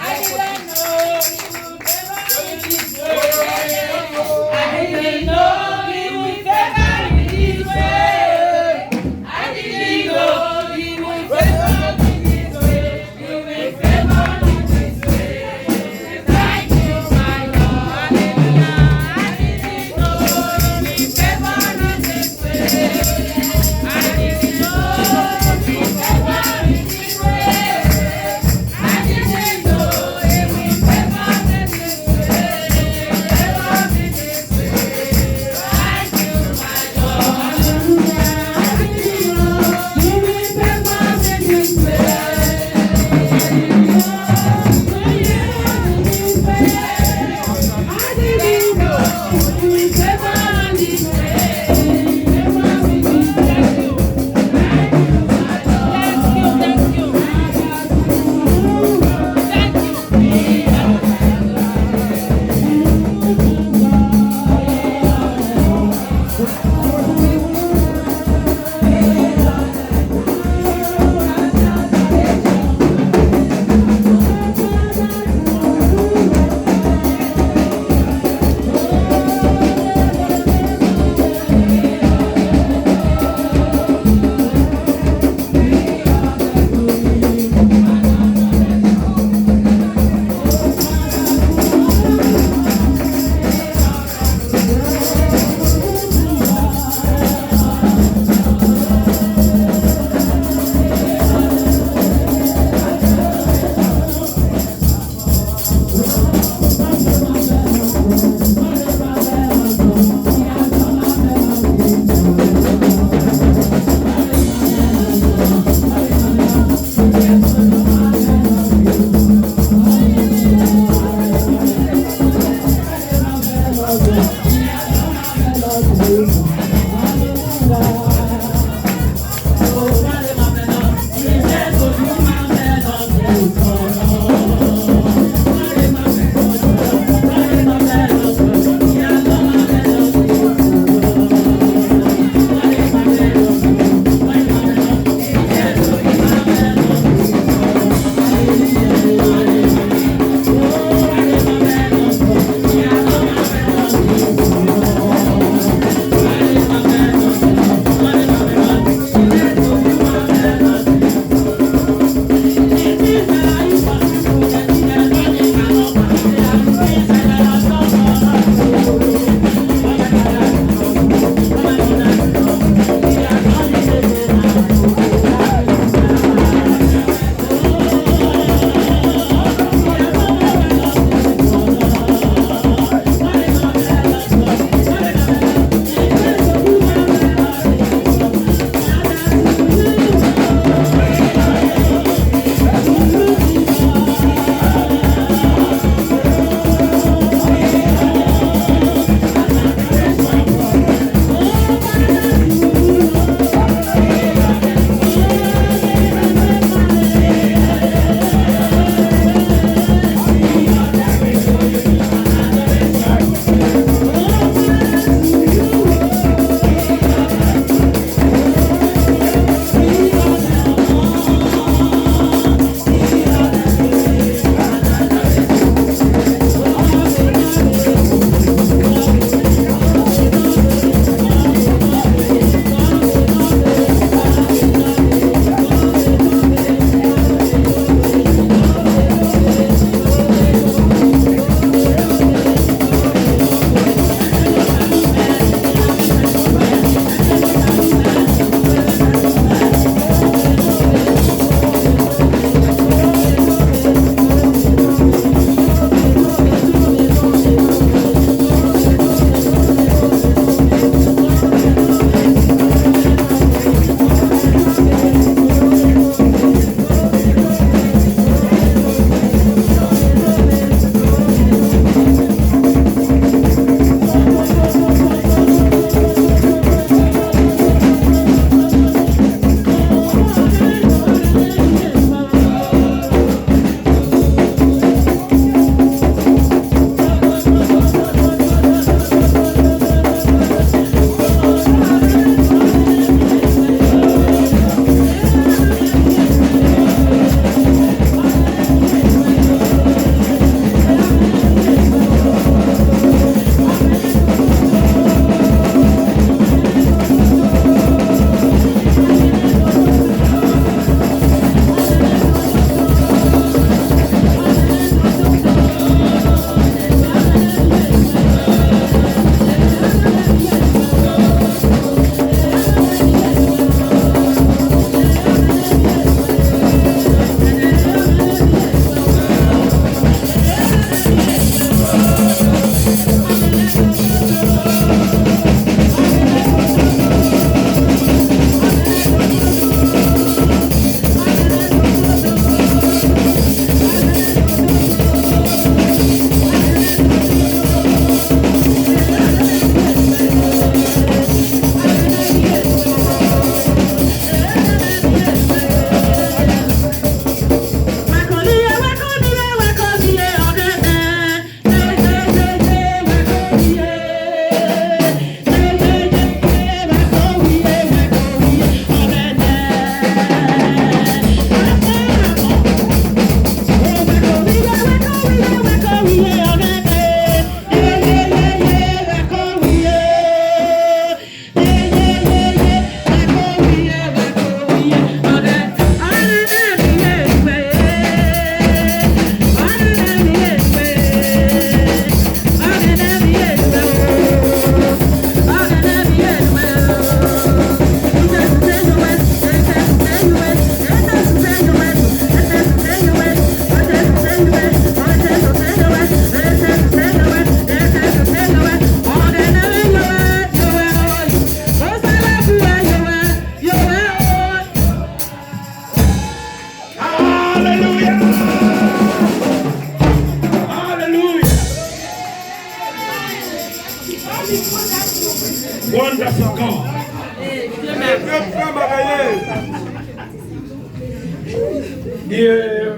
S3: Wonderful God.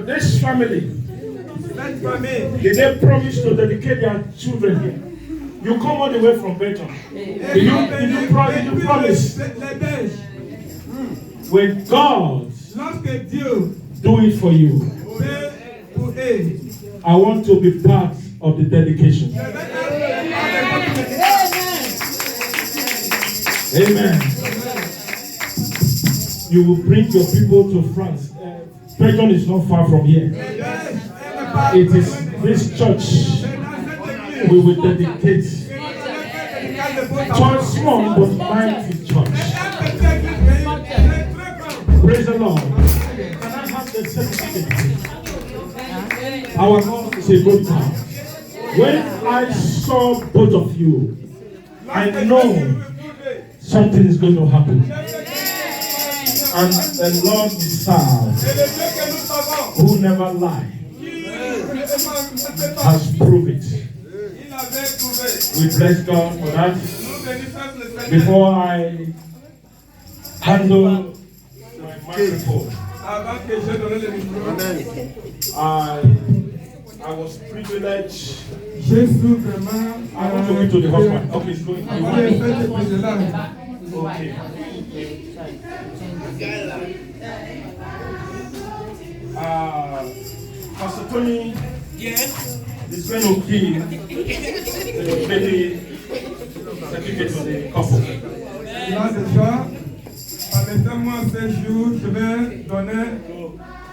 S3: This family, did they promise to dedicate their children here? You come all the way from Belgium. Did you promise? When God do it for you, I want to be part of the dedication. Amen. You will bring your people to France. Belgium is not far from here. It is this church we will dedicate. Church small but mighty church. Praise the Lord. Can I have the certificate? Our God is a good God. When I saw both of you, I know something is going to happen. And the Lord is served, who never lies, has proved it. We bless God for that. Before I handle my microphone, I was privileged. I want to go to the husband. Okay, it's going. Okay. Pastor Tony, yes, is going to give the baby certificate to the couple.
S2: Là déjà, permettez-moi ce jour, je vais donner,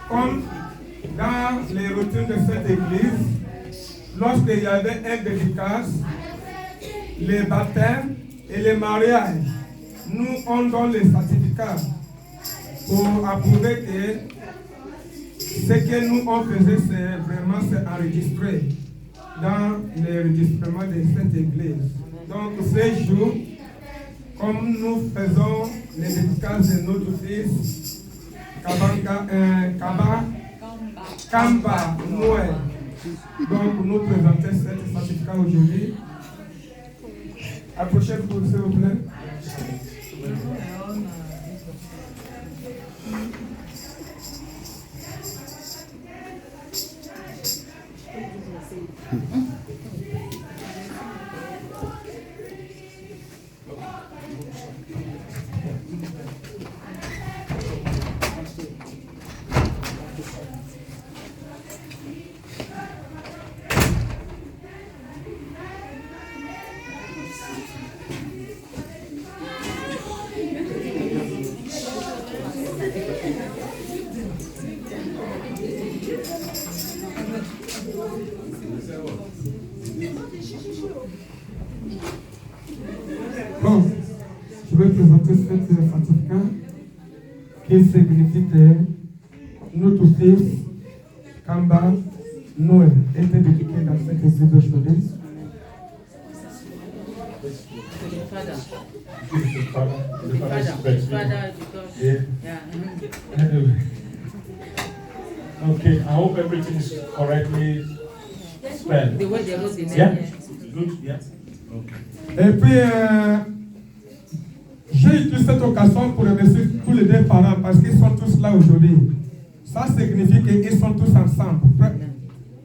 S2: comme dans les routines de cette église, lorsqu'il y avait un dédicace, les baptêmes et les mariages, nous on donne les certificats pour approuver que ce que nous on faisait, c'est vraiment enregistré dans les enregistrements de cette église. Donc ce jour, comme nous faisons les dédicaces de notre fils, Kamba Noël, donc nous présenter ce certificat aujourd'hui. Approchez-vous s'il vous plaît. Bon, je vais présenter ce certificat qui signifie que notre fils, Kamba Noël, était dédié dans cette église aujourd'hui.
S3: Okay, I hope everything is correctly spelled.
S1: The way they wrote the name.
S3: Yeah? Good? Yeah? Okay.
S2: Et puis, j'ai utilisé cette occasion pour remercier tous les deux parents parce qu'ils sont tous là aujourd'hui. Ça signifie qu'ils sont tous ensemble.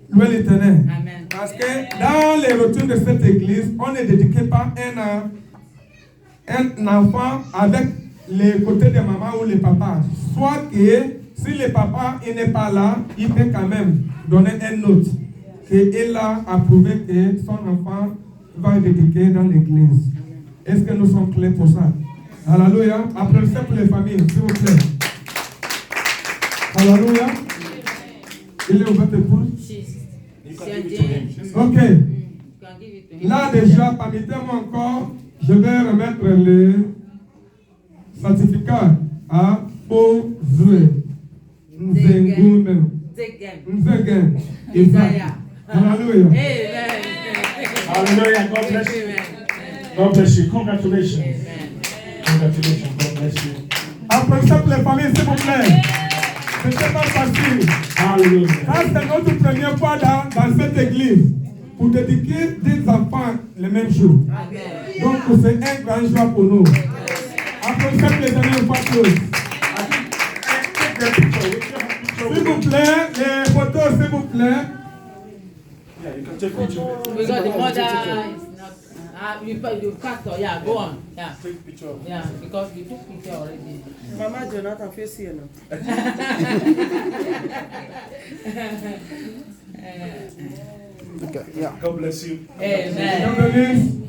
S2: Louez l'Éternel. Parce que dans les routines de cette église, on ne dédié pas un enfant avec les côtés de maman ou les papas. Soit que si le papa n'est pas là, il peut quand même donner un autre. qu'il a approuvé que son enfant va être éduqué dans l'église. Est-ce que nous sommes clairs pour ça? Alléluia. Applaudissez pour les familles, s'il vous plaît. Alléluia. Il est ouvert pour ok. Là déjà, permettez-moi encore, je vais remettre le certificat à Ozue Nzengume. Nzegen. Isaiah. Hallelujah.
S3: Hallelujah. God bless you. God bless you. Congratulations. Congratulations. God bless you.
S2: Applaudissez pour les familles, s'il vous plaît. C'était pas facile.
S3: Hallelujah.
S2: Ça, c'est notre première fois dans cette église. pour dédier des enfants le même jour. Donc c'est un grand jour pour nous. Applaudissez les années une fois de plus. S'il vous plaît, les photos, s'il vous plaît.
S3: Yeah, you can take picture.
S1: Because the mother is not. You cut her. Yeah, go on. Yeah.
S3: Take picture.
S1: Yeah, because we took picture already.
S5: Mama Jonathan, face here now.
S3: God bless you.
S1: Amen.
S2: Bienvenue.